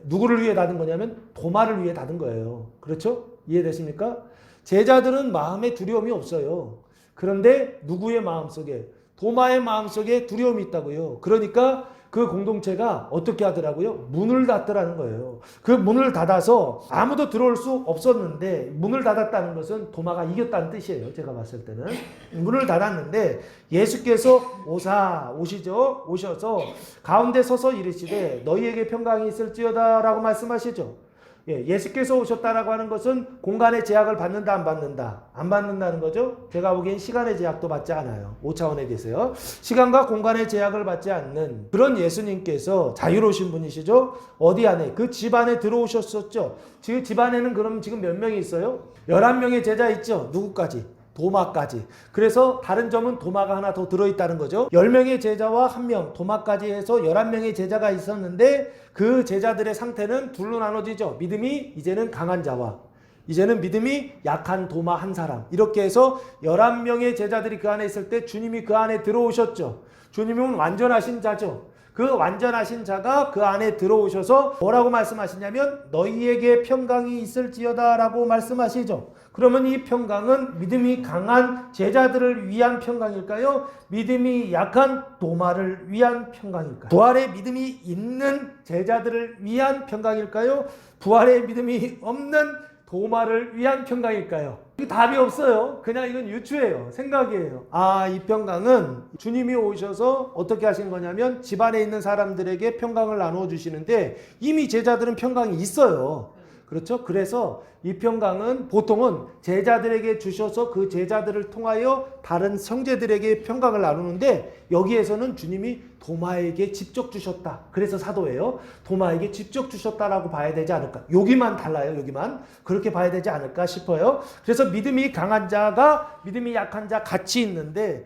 누구를 위해 닫은 거냐면 도마를 위해 닫은 거예요. 그렇죠? 이해되십니까? 제자들은 마음에 두려움이 없어요. 그런데 누구의 마음속에? 도마의 마음속에 두려움이 있다고요. 그러니까 그 공동체가 어떻게 하더라고요? 문을 닫더라는 거예요. 그 문을 닫아서 아무도 들어올 수 없었는데 문을 닫았다는 것은 도마가 이겼다는 뜻이에요. 제가 봤을 때는. 문을 닫았는데 예수께서 오셔서 가운데 서서 이르시되 너희에게 평강이 있을지어다 라고 말씀하시죠. 예수께서 오셨다라고 하는 것은 공간의 제약을 받는다 안 받는다? 안 받는다는 거죠. 제가 보기엔 시간의 제약도 받지 않아요. 5차원에 계세요. 시간과 공간의 제약을 받지 않는 그런 예수님께서 자유로우신 분이시죠. 어디 안에? 그 집 안에 들어오셨었죠. 지금 집 안에는 그럼 지금 몇 명이 있어요? 11명의 제자 있죠. 누구까지? 도마까지. 그래서 다른 점은 도마가 하나 더 들어있다는 거죠. 10명의 제자와 1명, 도마까지 해서 11명의 제자가 있었는데 그 제자들의 상태는 둘로 나눠지죠. 믿음이 이제는 강한 자와 이제는 믿음이 약한 도마 한 사람. 이렇게 해서 11명의 제자들이 그 안에 있을 때 주님이 그 안에 들어오셨죠. 주님은 완전하신 자죠. 그 완전하신 자가 그 안에 들어오셔서 뭐라고 말씀하시냐면 너희에게 평강이 있을지어다 라고 말씀하시죠. 그러면 이 평강은 믿음이 강한 제자들을 위한 평강일까요? 믿음이 약한 도마를 위한 평강일까요? 부활의 믿음이 있는 제자들을 위한 평강일까요? 부활의 믿음이 없는 도마를 위한 평강일까요? 답이 없어요. 그냥 이건 유추예요. 생각이에요. 이 평강은 주님이 오셔서 어떻게 하신 거냐면 집안에 있는 사람들에게 평강을 나누어 주시는데 이미 제자들은 평강이 있어요. 그렇죠? 그래서 이 평강은 보통은 제자들에게 주셔서 그 제자들을 통하여 다른 형제들에게 평강을 나누는데 여기에서는 주님이 도마에게 직접 주셨다. 그래서 사도예요. 도마에게 직접 주셨다라고 봐야 되지 않을까. 여기만 달라요. 여기만. 그렇게 봐야 되지 않을까 싶어요. 그래서 믿음이 강한 자가 믿음이 약한 자 같이 있는데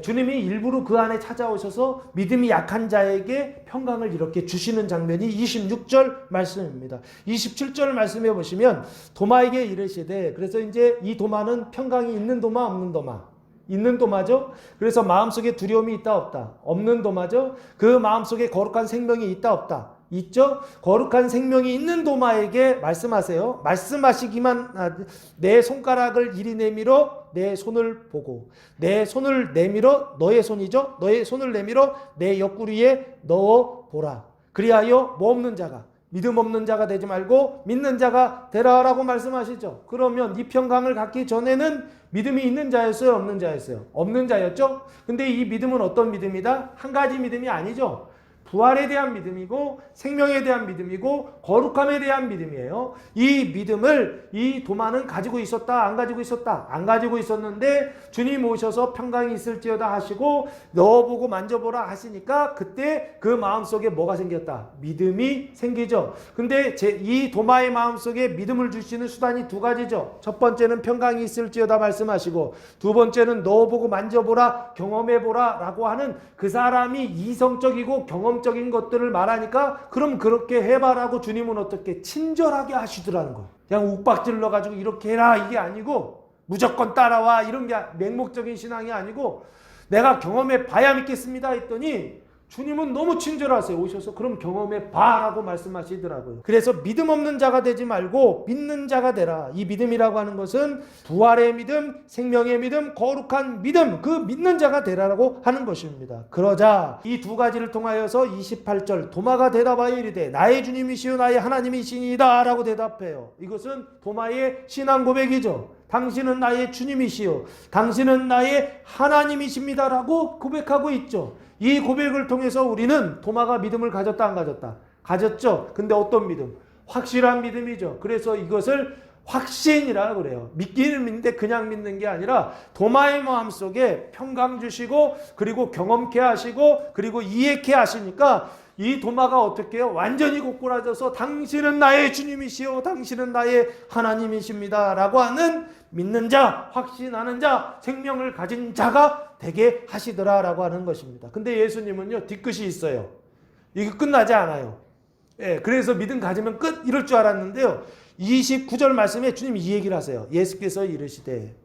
주님이 일부러 그 안에 찾아오셔서 믿음이 약한 자에게 평강을 이렇게 주시는 장면이 26절 말씀입니다. 27절 말씀해 보시면 도마에게 이르시되 그래서 이제 이 도마는 평강이 있는 도마 없는 도마? 있는 도마죠. 그래서 마음속에 두려움이 있다 없다? 없는 도마죠. 그 마음속에 거룩한 생명이 있다 없다? 있죠. 거룩한 생명이 있는 도마에게 말씀하세요. 말씀하시기만 내 손가락을 이리 내밀어 내 손을 보고 내 손을 내밀어 너의 손이죠. 너의 손을 내밀어 내 옆구리에 넣어 보라. 그리하여 뭐 없는 자가 믿음 없는 자가 되지 말고 믿는 자가 되라라고 말씀하시죠. 그러면 이 평강을 갖기 전에는 믿음이 있는 자였어요? 없는 자였어요? 없는 자였죠? 근데 이 믿음은 어떤 믿음이다? 한 가지 믿음이 아니죠. 부활에 대한 믿음이고 생명에 대한 믿음이고 거룩함에 대한 믿음이에요. 이 믿음을 이 도마는 가지고 있었다 안 가지고 있었다? 안 가지고 있었는데 주님 오셔서 평강이 있을지어다 하시고 넣어보고 만져보라 하시니까 그때 그 마음속에 뭐가 생겼다? 믿음이 생기죠. 근데 이 도마의 마음속에 믿음을 주시는 수단이 두 가지죠. 첫 번째는 평강이 있을지어다 말씀하시고 두 번째는 넣어보고 만져보라 경험해보라 라고 하는 그 사람이 이성적이고 경험적인 것들을 말하니까 그럼 그렇게 해봐라고 주님은 어떻게 친절하게 하시더라는 거예요. 그냥 욱박질러 가지고 이렇게 해라 이게 아니고 무조건 따라와 이런 게 맹목적인 신앙이 아니고 내가 경험해 봐야 믿겠습니다 했더니 주님은 너무 친절하세요. 오셔서 그럼 경험해 봐라고 말씀하시더라고요. 그래서 믿음 없는 자가 되지 말고 믿는 자가 되라. 이 믿음이라고 하는 것은 부활의 믿음, 생명의 믿음, 거룩한 믿음, 그 믿는 자가 되라라고 하는 것입니다. 그러자 이 두 가지를 통하여서 28절 도마가 대답하여 이르되 나의 주님이시오 나의 하나님이시니이다 라고 대답해요. 이것은 도마의 신앙 고백이죠. 당신은 나의 주님이시오 당신은 나의 하나님이십니다 라고 고백하고 있죠. 이 고백을 통해서 우리는 도마가 믿음을 가졌다 안 가졌다? 가졌죠. 근데 어떤 믿음? 확실한 믿음이죠. 그래서 이것을 확신이라 그래요. 믿기는 믿는데 그냥 믿는 게 아니라 도마의 마음속에 평강 주시고 그리고 경험케 하시고 그리고 이해케 하시니까 이 도마가 어떻게 해요? 완전히 고꾸라져서 당신은 나의 주님이시오 당신은 나의 하나님이십니다 라고 하는 믿는 자, 확신하는 자, 생명을 가진 자가 되게 하시더라 라고 하는 것입니다. 근데 예수님은요 뒤끝이 있어요. 이거 끝나지 않아요. 그래서 믿음 가지면 끝 이럴 줄 알았는데요. 29절 말씀에 주님이 이 얘기를 하세요. 예수께서 이르시되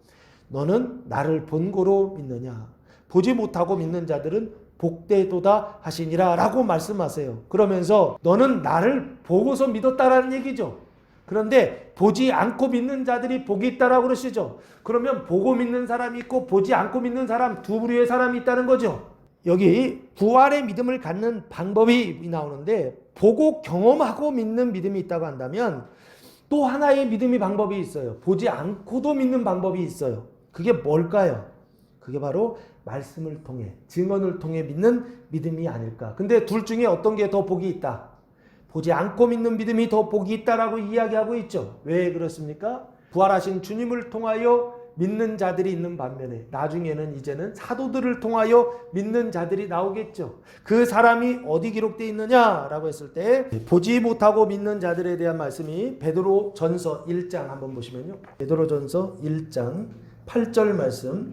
너는 나를 본고로 믿느냐 보지 못하고 믿는 자들은 복되도다 하시니라 라고 말씀하세요. 그러면서 너는 나를 보고서 믿었다라는 얘기죠. 그런데 보지 않고 믿는 자들이 복이 있다라고 그러시죠. 그러면 보고 믿는 사람이 있고 보지 않고 믿는 사람 두 부류의 사람이 있다는 거죠. 여기 부활의 믿음을 갖는 방법이 나오는데 보고 경험하고 믿는 믿음이 있다고 한다면 또 하나의 믿음의 방법이 있어요. 보지 않고도 믿는 방법이 있어요. 그게 뭘까요? 그게 바로 말씀을 통해 증언을 통해 믿는 믿음이 아닐까. 근데 둘 중에 어떤 게 더 복이 있다? 보지 않고 믿는 믿음이 더 복이 있다라고 이야기하고 있죠. 왜 그렇습니까? 부활하신 주님을 통하여 믿는 자들이 있는 반면에 나중에는 이제는 사도들을 통하여 믿는 자들이 나오겠죠. 그 사람이 어디 기록되어 있느냐라고 했을 때 보지 못하고 믿는 자들에 대한 말씀이 베드로전서 1장 한번 보시면요. 베드로전서 1장 8절 말씀.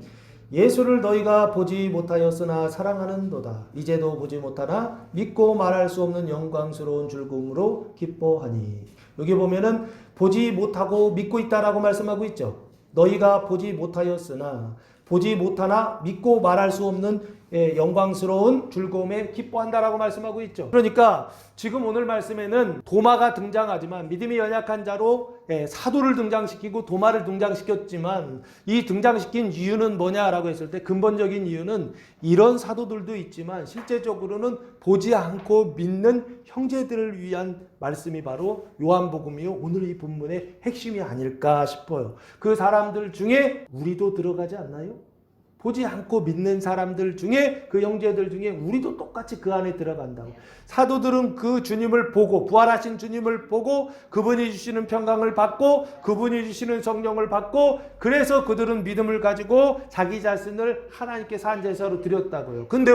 예수를 너희가 보지 못하였으나 사랑하는도다. 이제도 보지 못하나 믿고 말할 수 없는 영광스러운 즐거움으로 기뻐하니. 여기 보면은 보지 못하고 믿고 있다라고 말씀하고 있죠. 너희가 보지 못하였으나 보지 못하나 믿고 말할 수 없는 영광스러운 즐거움에 기뻐한다라고 말씀하고 있죠. 그러니까 지금 오늘 말씀에는 도마가 등장하지만 믿음이 연약한 자로 사도를 등장시키고 도마를 등장시켰지만 이 등장시킨 이유는 뭐냐라고 했을 때 근본적인 이유는 이런 사도들도 있지만 실제적으로는 보지 않고 믿는 형제들을 위한 말씀이 바로 요한복음이요. 오늘 이 본문의 핵심이 아닐까 싶어요. 그 사람들 중에 우리도 들어가지 않나요? 보지 않고 믿는 사람들 중에 그 형제들 중에 우리도 똑같이 그 안에 들어간다고. 사도들은 그 주님을 보고 부활하신 주님을 보고 그분이 주시는 평강을 받고 그분이 주시는 성령을 받고 그래서 그들은 믿음을 가지고 자기 자신을 하나님께 산 제사로 드렸다고요. 근데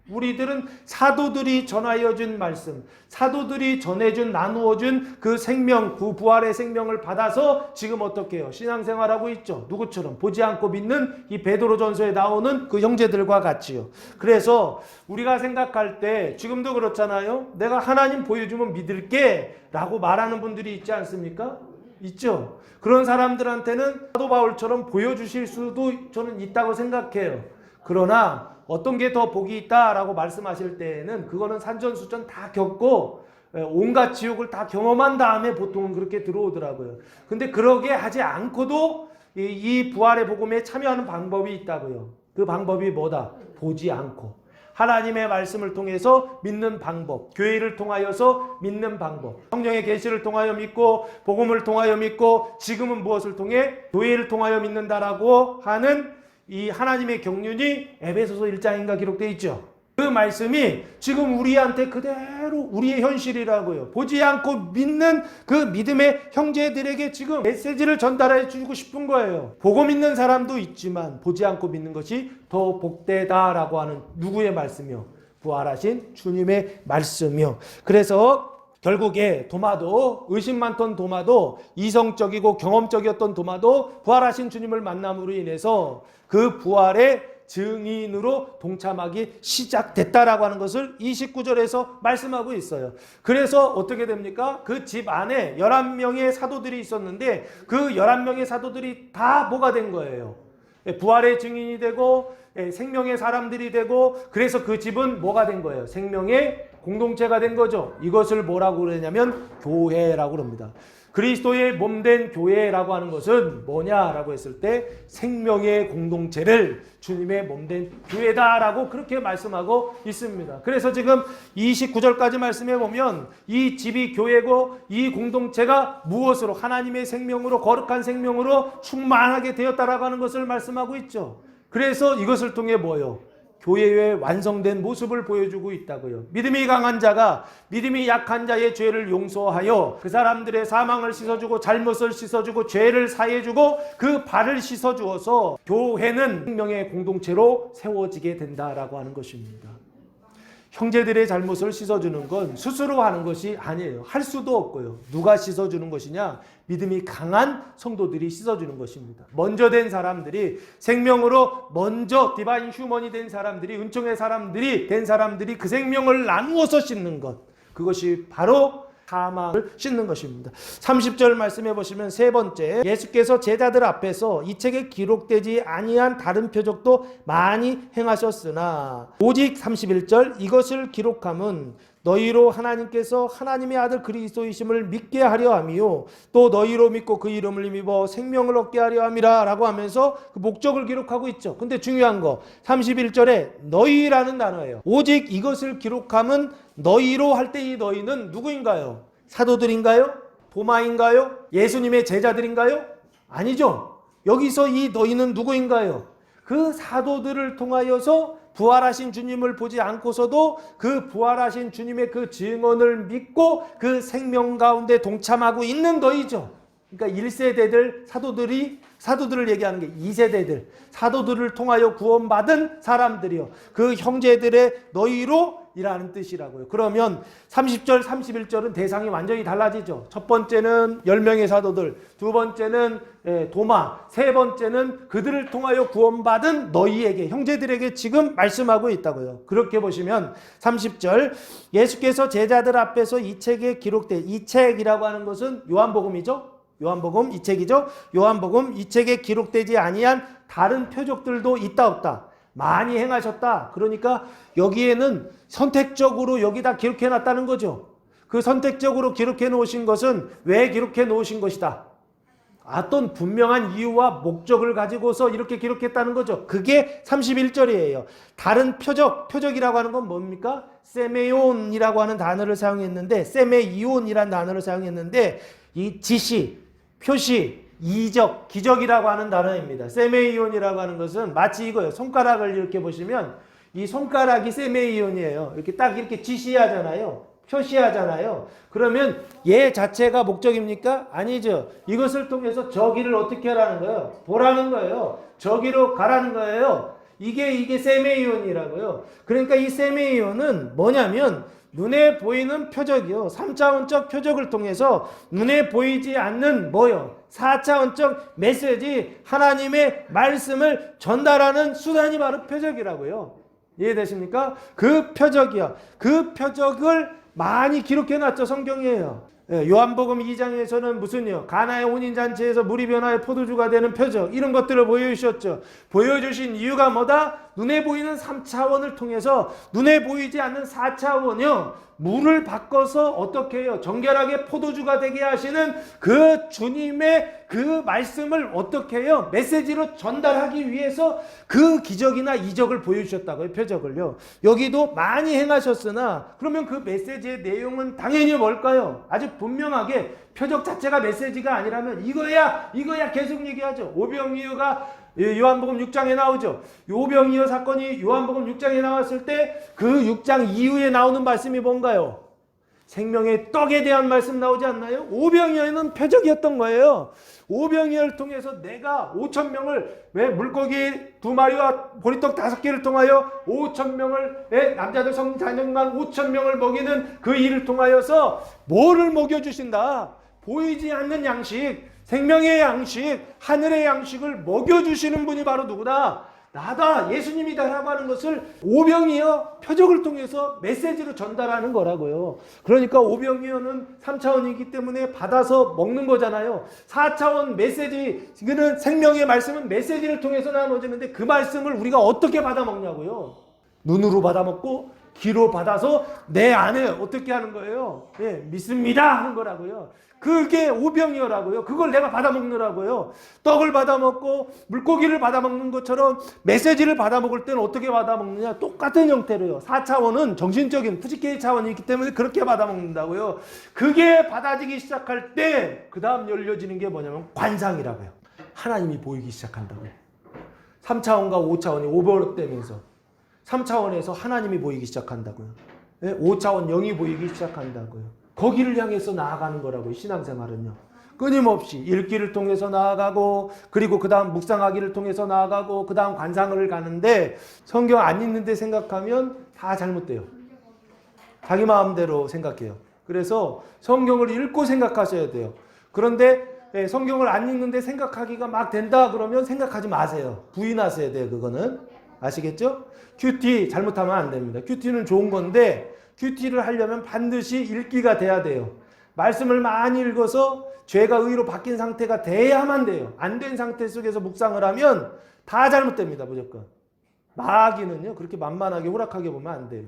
우리들은 사도들이 전하여 준 말씀, 사도들이 전해준 나누어준 그 생명, 그 부활의 생명을 받아서 지금 어떻게 해요? 신앙생활하고 있죠. 누구처럼? 보지 않고 믿는 이 베드로전서에 나오는 그 형제들과 같이요. 그래서 우리가 생각할 때 지금도 그렇잖아요. 내가 하나님 보여주면 믿을게 라고 말하는 분들이 있지 않습니까? 있죠. 그런 사람들한테는 사도 바울처럼 보여주실 수도 저는 있다고 생각해요. 그러나 어떤 게 더 복이 있다라고 말씀하실 때에는 그거는 산전수전 다 겪고 온갖 지옥을 다 경험한 다음에 보통은 그렇게 들어오더라고요. 근데 그러게 하지 않고도 이 부활의 복음에 참여하는 방법이 있다고요. 그 방법이 뭐다? 보지 않고 하나님의 말씀을 통해서 믿는 방법, 교회를 통하여서 믿는 방법, 성령의 계시를 통하여 믿고 복음을 통하여 믿고 지금은 무엇을 통해? 교회를 통하여 믿는다라고 하는 이 하나님의 경륜이 에베소서 1장인가 기록되어 있죠. 그 말씀이 지금 우리한테 그대로 우리의 현실이라고요. 보지 않고 믿는 그 믿음의 형제들에게 지금 메시지를 전달해 주고 싶은 거예요. 보고 믿는 사람도 있지만 보지 않고 믿는 것이 더 복되다라고 하는 누구의 말씀이요? 부활하신 주님의 말씀이요. 그래서 결국에 도마도 의심 많던 도마도 이성적이고 경험적이었던 도마도 부활하신 주님을 만남으로 인해서 그 부활의 증인으로 동참하기 시작됐다라고 하는 것을 29절에서 말씀하고 있어요. 그래서 어떻게 됩니까? 그 집 안에 11명의 사도들이 있었는데 그 11명의 사도들이 다 뭐가 된 거예요? 부활의 증인이 되고 생명의 사람들이 되고 그래서 그 집은 뭐가 된 거예요? 생명의 공동체가 된 거죠. 이것을 뭐라고 그러냐면 교회라고 그럽니다. 그리스도의 몸된 교회라고 하는 것은 뭐냐라고 했을 때 생명의 공동체를 주님의 몸된 교회다라고 그렇게 말씀하고 있습니다. 그래서 지금 29절까지 말씀해 보면 이 집이 교회고 이 공동체가 무엇으로 하나님의 생명으로 거룩한 생명으로 충만하게 되었다라고 하는 것을 말씀하고 있죠. 그래서 이것을 통해 뭐요? 교회의 완성된 모습을 보여주고 있다고요. 믿음이 강한 자가 믿음이 약한 자의 죄를 용서하여 그 사람들의 사망을 씻어주고 잘못을 씻어주고 죄를 사해주고 그 발을 씻어주어서 교회는 생명의 공동체로 세워지게 된다라고 하는 것입니다. 형제들의 잘못을 씻어주는 건 스스로 하는 것이 아니에요. 할 수도 없고요. 누가 씻어주는 것이냐? 믿음이 강한 성도들이 씻어주는 것입니다. 먼저 된 사람들이 생명으로 먼저 디바인 휴먼이 된 사람들이 은총의 사람들이 된 사람들이 그 생명을 나누어서 씻는 것. 그것이 바로 사망을 씻는 것입니다. 30절 말씀해 보시면 세 번째 예수께서 제자들 앞에서 이 책에 기록되지 아니한 다른 표적도 많이 행하셨으나 오직 31절 이것을 기록함은 너희로 하나님께서 하나님의 아들 그리스도이심을 믿게 하려 함이요 또 너희로 믿고 그 이름을 힘입어 생명을 얻게 하려 함이라 라고 하면서 그 목적을 기록하고 있죠. 근데 중요한 거 31절에 너희라는 단어예요. 오직 이것을 기록함은 너희로 할 때 이 너희는 누구인가요? 사도들인가요? 도마인가요? 예수님의 제자들인가요? 아니죠. 여기서 이 너희는 누구인가요? 그 사도들을 통하여서 부활하신 주님을 보지 않고서도 그 부활하신 주님의 그 증언을 믿고 그 생명 가운데 동참하고 있는 너희죠. 그러니까 1세대들 사도들을 얘기하는 게 2세대들 사도들을 통하여 구원받은 사람들이요. 그 형제들의 너희로 이라는 뜻이라고요. 그러면 30절 31절은 대상이 완전히 달라지죠. 첫 번째는 10명의 사도들, 두 번째는 도마, 세 번째는 그들을 통하여 구원받은 너희에게 형제들에게 지금 말씀하고 있다고요. 그렇게 보시면 30절 예수께서 제자들 앞에서 이 책에 기록된 이 책이라고 하는 것은 요한복음이죠. 요한복음 이 책이죠. 요한복음 이 책에 기록되지 아니한 다른 표적들도 있다 없다. 많이 행하셨다. 그러니까 여기에는 선택적으로 여기다 기록해 놨다는 거죠. 그 선택적으로 기록해 놓으신 것은 왜 기록해 놓으신 것이다. 어떤 분명한 이유와 목적을 가지고서 이렇게 기록했다는 거죠. 그게 31절이에요. 다른 표적이라고 하는 건 뭡니까? 세메온이라고 하는 단어를 사용했는데 세메이온이라는 단어를 사용했는데 이 지시, 표시, 이적, 기적이라고 하는 단어입니다. 세메이온이라고 하는 것은 마치 이거예요. 손가락을 이렇게 보시면 이 손가락이 세메이온이에요. 이렇게 딱 이렇게 지시하잖아요. 표시하잖아요. 그러면 얘 자체가 목적입니까? 아니죠. 이것을 통해서 저기를 어떻게 하라는 거예요? 보라는 거예요. 저기로 가라는 거예요. 이게 세메이온이라고요. 그러니까 이 세메이온은 뭐냐면 눈에 보이는 표적이요. 3차원적 표적을 통해서 눈에 보이지 않는 뭐요? 4차원적 메시지, 하나님의 말씀을 전달하는 수단이 바로 표적이라고요. 이해되십니까? 그 표적이요. 그 표적을 많이 기록해놨죠. 성경이에요. 요한복음 2장에서는 무슨요? 가나의 혼인잔치에서 물이 변하여 포도주가 되는 표적, 이런 것들을 보여주셨죠. 보여주신 이유가 뭐다? 눈에 보이는 3차원을 통해서 눈에 보이지 않는 4차원이요. 물을 바꿔서 어떻게 해요? 정결하게 포도주가 되게 하시는 그 주님의 그 말씀을 어떻게 해요? 메시지로 전달하기 위해서 그 기적이나 이적을 보여주셨다고요. 표적을요. 여기도 많이 행하셨으나 그러면 그 메시지의 내용은 당연히 뭘까요? 아주 분명하게 표적 자체가 메시지가 아니라면 이거야 계속 얘기하죠. 오병이어가 요한복음 6장에 나오죠. 오병이어 사건이 요한복음 6장에 나왔을 때 그 6장 이후에 나오는 말씀이 뭔가요? 생명의 떡에 대한 말씀 나오지 않나요? 오병이어는 표적이었던 거예요. 오병이어를 통해서 내가 5,000명을 왜 물고기 2마리와 보리떡 5개를 통하여 5,000명을 남자들 성자녀만 5,000명을 먹이는 그 일을 통하여서 뭐를 먹여주신다? 보이지 않는 양식, 생명의 양식, 하늘의 양식을 먹여주시는 분이 바로 누구다? 나다, 예수님이다 라고 하는 것을 오병이어 표적을 통해서 메시지로 전달하는 거라고요. 그러니까 오병이어는 3차원이기 때문에 받아서 먹는 거잖아요. 4차원 메시지, 이거는 생명의 말씀은 메시지를 통해서 나눠지는데 그 말씀을 우리가 어떻게 받아 먹냐고요. 눈으로 받아 먹고 귀로 받아서 내 안에 어떻게 하는 거예요? 믿습니다 하는 거라고요. 그게 오병이어라고요. 그걸 내가 받아먹느라고요. 떡을 받아먹고 물고기를 받아먹는 것처럼 메시지를 받아먹을 때는 어떻게 받아먹느냐? 똑같은 형태로요. 4차원은 정신적인 푸지케이 차원이 있기 때문에 그렇게 받아먹는다고요. 그게 받아지기 시작할 때 그 다음 열려지는 게 뭐냐면 관상이라고요. 하나님이 보이기 시작한다고요. 3차원과 5차원이 오버랩되면서 3차원에서 하나님이 보이기 시작한다고요. 5차원 영이 보이기 시작한다고요. 거기를 향해서 나아가는 거라고요. 신앙생활은요. 끊임없이 읽기를 통해서 나아가고 그리고 그 다음 묵상하기를 통해서 나아가고 그 다음 관상을 가는데 성경 안 읽는데 생각하면 다 잘못돼요. 자기 마음대로 생각해요. 그래서 성경을 읽고 생각하셔야 돼요. 그런데 성경을 안 읽는데 생각하기가 막 된다 그러면 생각하지 마세요. 부인하셔야 돼요. 그거는. 아시겠죠? 큐티 잘못하면 안 됩니다. 큐티는 좋은 건데 큐티를 하려면 반드시 읽기가 돼야 돼요. 말씀을 많이 읽어서 죄가 의로 바뀐 상태가 돼야만 돼요. 안 된 상태 속에서 묵상을 하면 다 잘못됩니다. 무조건. 마귀는요. 그렇게 만만하게 호락하게 보면 안 돼요.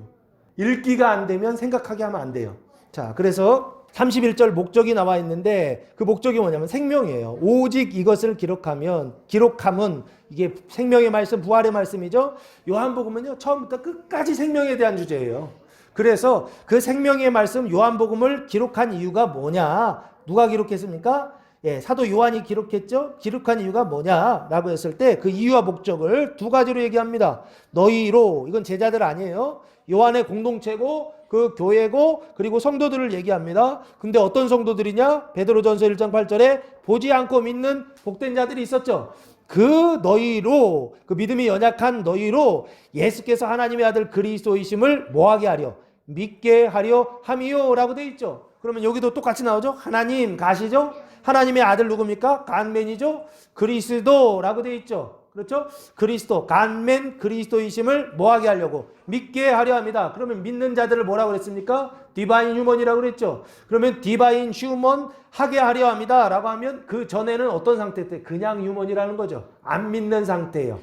읽기가 안 되면 생각하게 하면 안 돼요. 자, 그래서 31절 목적이 나와 있는데 그 목적이 뭐냐면 생명이에요. 오직 이것을 기록함은 이게 생명의 말씀, 부활의 말씀이죠. 요한복음은요. 처음부터 끝까지 생명에 대한 주제예요. 그래서 그 생명의 말씀 요한복음을 기록한 이유가 뭐냐? 누가 기록했습니까? 사도 요한이 기록했죠. 기록한 이유가 뭐냐라고 했을 때 그 이유와 목적을 두 가지로 얘기합니다. 너희로, 이건 제자들 아니에요. 요한의 공동체고 그 교회고 그리고 성도들을 얘기합니다. 근데 어떤 성도들이냐? 베드로전서 1장 8절에 보지 않고 믿는 복된 자들이 있었죠. 그 너희로, 그 믿음이 연약한 너희로 예수께서 하나님의 아들 그리스도이심을 뭐하게 하려? 믿게 하려 함이요 라고 되어 있죠. 그러면 여기도 똑같이 나오죠. 하나님 가시죠. 하나님의 아들 누굽니까? 간맨이죠. 그리스도라고 되어 있죠. 그렇죠? 그리스도, 간맨 그리스도이심을 뭐하게 하려고? 믿게 하려 합니다. 그러면 믿는 자들을 뭐라고 그랬습니까? 디바인 휴먼이라고 그랬죠. 그러면 디바인 휴먼 하게 하려 합니다 라고 하면 그 전에는 어떤 상태였대요? 그냥 휴먼이라는 거죠. 안 믿는 상태예요.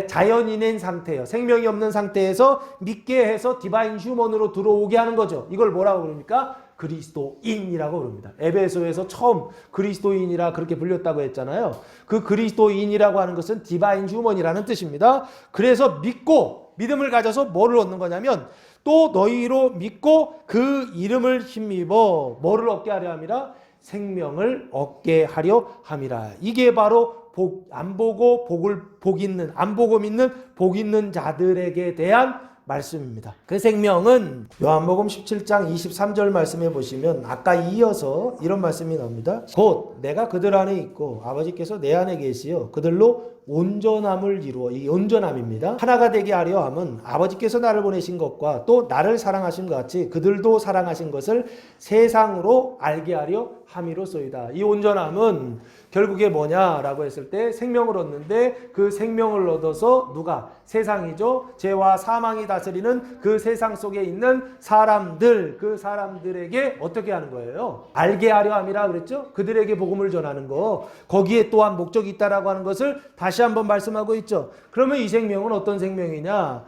자연인인 상태예요. 생명이 없는 상태에서 믿게 해서 디바인 휴먼으로 들어오게 하는 거죠. 이걸 뭐라고 그럽니까? 그리스도인이라고 그럽니다. 에베소에서 처음 그리스도인이라 그렇게 불렸다고 했잖아요. 그 그리스도인이라고 하는 것은 디바인 휴먼이라는 뜻입니다. 그래서 믿고 믿음을 가져서 뭐를 얻는 거냐면 또 너희로 믿고 그 이름을 힘입어 뭐를 얻게 하려 함이라? 생명을 얻게 하려 함이라. 이게 바로 안 보고 믿는 복 있는 자들에게 대한 말씀입니다. 그 생명은 요한복음 17장 23절 말씀해 보시면 아까 이어서 이런 말씀이 나옵니다. 곧 내가 그들 안에 있고 아버지께서 내 안에 계시어 그들로 온전함을 이루어. 이 온전함입니다. 하나가 되게 하려 함은 아버지께서 나를 보내신 것과 또 나를 사랑하신 것 같이 그들도 사랑하신 것을 세상으로 알게 하려 함이로소이다. 이 온전함은 결국에 뭐냐라고 했을 때 생명을 얻는데 그 생명을 얻어서 누가? 세상이죠. 죄와 사망이 다스리는 그 세상 속에 있는 사람들, 그 사람들에게 어떻게 하는 거예요? 알게 하려 함이라 그랬죠. 그들에게 복음을 전하는 거. 거기에 또한 목적이 있다라고 하는 것을 다시 한번 말씀하고 있죠. 그러면 이 생명은 어떤 생명이냐?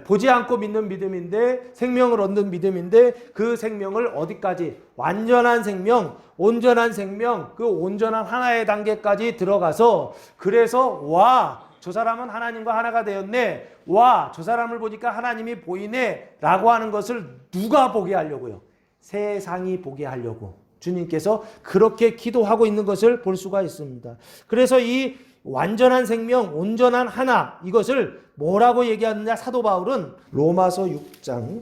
보지 않고 믿는 믿음인데 생명을 얻는 믿음인데 그 생명을 어디까지? 완전한 생명, 온전한 생명, 그 온전한 하나의 단계까지 들어가서 그래서 와, 저 사람은 하나님과 하나가 되었네. 와, 저 사람을 보니까 하나님이 보이네. 라고 하는 것을 누가 보게 하려고요? 세상이 보게 하려고. 주님께서 그렇게 기도하고 있는 것을 볼 수가 있습니다. 그래서 이 완전한 생명, 온전한 하나, 이것을 뭐라고 얘기하느냐? 사도 바울은 로마서 6장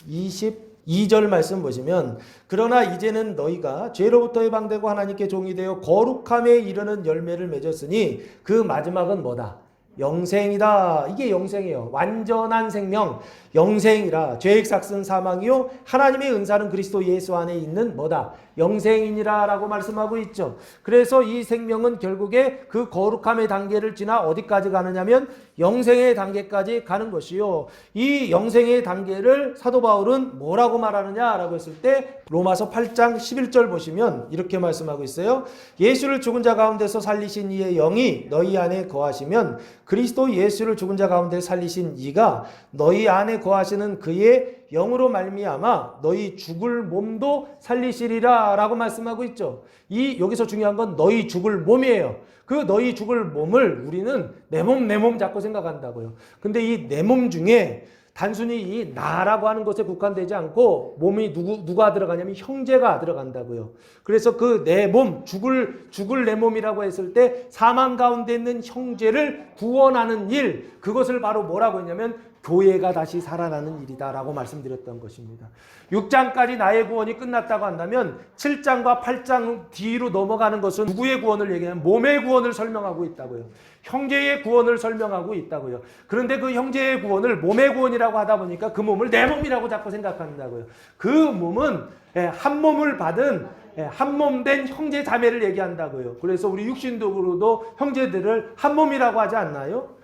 22절 말씀 보시면 그러나 이제는 너희가 죄로부터 해방되고 하나님께 종이 되어 거룩함에 이르는 열매를 맺었으니 그 마지막은 뭐다? 영생이다. 이게 영생이에요. 완전한 생명, 영생이라. 죄의 삭은 사망이요 하나님의 은사는 그리스도 예수 안에 있는 뭐다? 영생이니라 라고 말씀하고 있죠. 그래서 이 생명은 결국에 그 거룩함의 단계를 지나 어디까지 가느냐면 영생의 단계까지 가는 것이요. 이 영생의 단계를 사도 바울은 뭐라고 말하느냐라고 했을 때 로마서 8장 11절 보시면 이렇게 말씀하고 있어요. 예수를 죽은 자 가운데서 살리신 이의 영이 너희 안에 거하시면 그리스도 예수를 죽은 자 가운데 살리신 이가 너희 안에 거하시는 그의 영으로 말미암아 너희 죽을 몸도 살리시리라 라고 말씀하고 있죠. 여기서 중요한 건 너희 죽을 몸이에요. 그 너희 죽을 몸을 우리는 내 몸 자꾸 생각한다고요. 근데 이 내 몸 중에 단순히 이 나라고 하는 것에 국한되지 않고 몸이 누가 들어가냐면 형제가 들어간다고요. 그래서 그 내 몸, 죽을 내 몸이라고 했을 때 사망 가운데 있는 형제를 구원하는 일, 그것을 바로 뭐라고 했냐면 교회가 다시 살아나는 일이다라고 말씀드렸던 것입니다. 6장까지 나의 구원이 끝났다고 한다면 7장과 8장 뒤로 넘어가는 것은 누구의 구원을 얘기하냐면 몸의 구원을 설명하고 있다고요. 형제의 구원을 설명하고 있다고요. 그런데 그 형제의 구원을 몸의 구원이라고 하다 보니까 그 몸을 내 몸이라고 자꾸 생각한다고요. 그 몸은 한 몸을 받은 한 몸 된 형제 자매를 얘기한다고요. 그래서 우리 육신적으로도 형제들을 한 몸이라고 하지 않나요?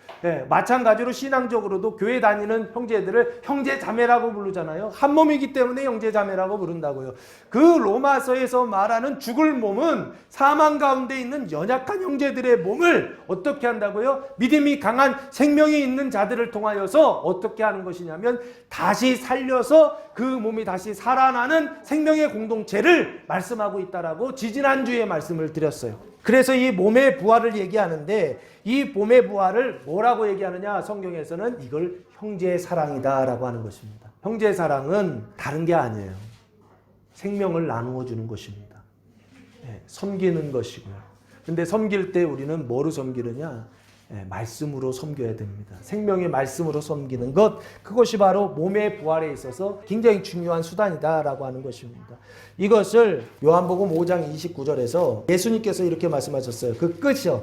마찬가지로 신앙적으로도 교회 다니는 형제들을 형제 자매라고 부르잖아요. 한 몸이기 때문에 형제 자매라고 부른다고요. 그 로마서에서 말하는 죽을 몸은 사망 가운데 있는 연약한 형제들의 몸을 어떻게 한다고요? 믿음이 강한 생명이 있는 자들을 통하여서 어떻게 하는 것이냐면 다시 살려서 그 몸이 다시 살아나는 생명의 공동체를 말씀하고 있다라고 지지난주에 말씀을 드렸어요. 그래서 이 몸의 부활을 얘기하는데 이 몸의 부활을 뭐라고 얘기하느냐? 성경에서는 이걸 형제의 사랑이다 라고 하는 것입니다. 형제의 사랑은 다른 게 아니에요. 생명을 나누어 주는 것입니다. 섬기는 것이고요. 근데 섬길 때 우리는 뭐로 섬기느냐? 말씀으로 섬겨야 됩니다. 생명의 말씀으로 섬기는 것, 그것이 바로 몸의 부활에 있어서 굉장히 중요한 수단이다라고 하는 것입니다. 이것을 요한복음 5장 29절에서 예수님께서 이렇게 말씀하셨어요. 그 끝이요.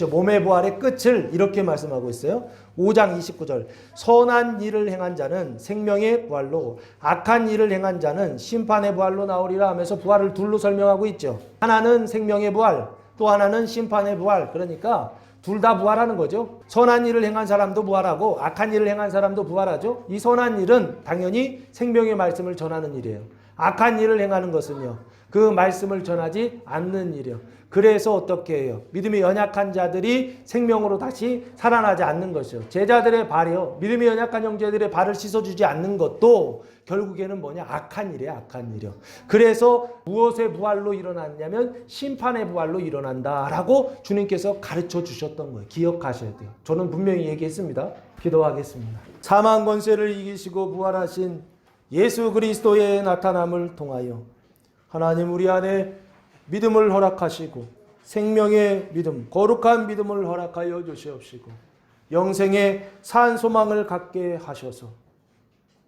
몸의 부활의 끝을 이렇게 말씀하고 있어요. 5장 29절. 선한 일을 행한 자는 생명의 부활로, 악한 일을 행한 자는 심판의 부활로 나오리라 하면서 부활을 둘로 설명하고 있죠. 하나는 생명의 부활, 또 하나는 심판의 부활. 그러니까 둘 다 부활하는 거죠. 선한 일을 행한 사람도 부활하고 악한 일을 행한 사람도 부활하죠. 이 선한 일은 당연히 생명의 말씀을 전하는 일이에요. 악한 일을 행하는 것은요, 그 말씀을 전하지 않는 일이에요. 그래서 어떻게 해요? 믿음이 연약한 자들이 생명으로 다시 살아나지 않는 것이요. 제자들의 발이요, 믿음이 연약한 형제들의 발을 씻어주지 않는 것도 결국에는 뭐냐? 악한 일이에요. 악한 일이요. 그래서 무엇의 부활로 일어났냐면 심판의 부활로 일어난다라고 주님께서 가르쳐 주셨던 거예요. 기억하셔야 돼요. 저는 분명히 얘기했습니다. 기도하겠습니다. 사망 권세를 이기시고 부활하신 예수 그리스도의 나타남을 통하여 하나님 우리 안에 믿음을 허락하시고 생명의 믿음, 거룩한 믿음을 허락하여 주시옵시고 영생의 산 소망을 갖게 하셔서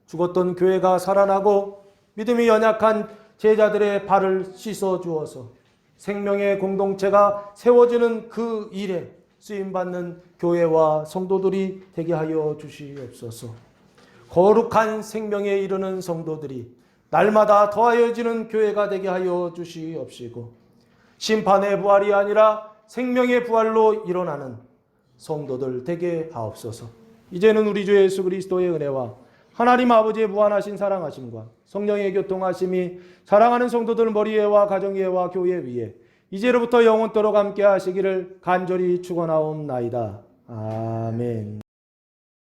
죽었던 교회가 살아나고 믿음이 연약한 제자들의 발을 씻어 주어서 생명의 공동체가 세워지는 그 일에 쓰임받는 교회와 성도들이 되게 하여 주시옵소서. 거룩한 생명에 이르는 성도들이 날마다 더하여지는 교회가 되게 하여 주시옵시고 심판의 부활이 아니라 생명의 부활로 일어나는 성도들 되게 하옵소서. 이제는 우리 주 예수 그리스도의 은혜와 하나님 아버지의 무한하신 사랑하심과 성령의 교통하심이 사랑하는 성도들 머리에와 가정에와 교회 위에 이제로부터 영원토록 함께 하시기를 간절히 축원하옵나이다. 아멘.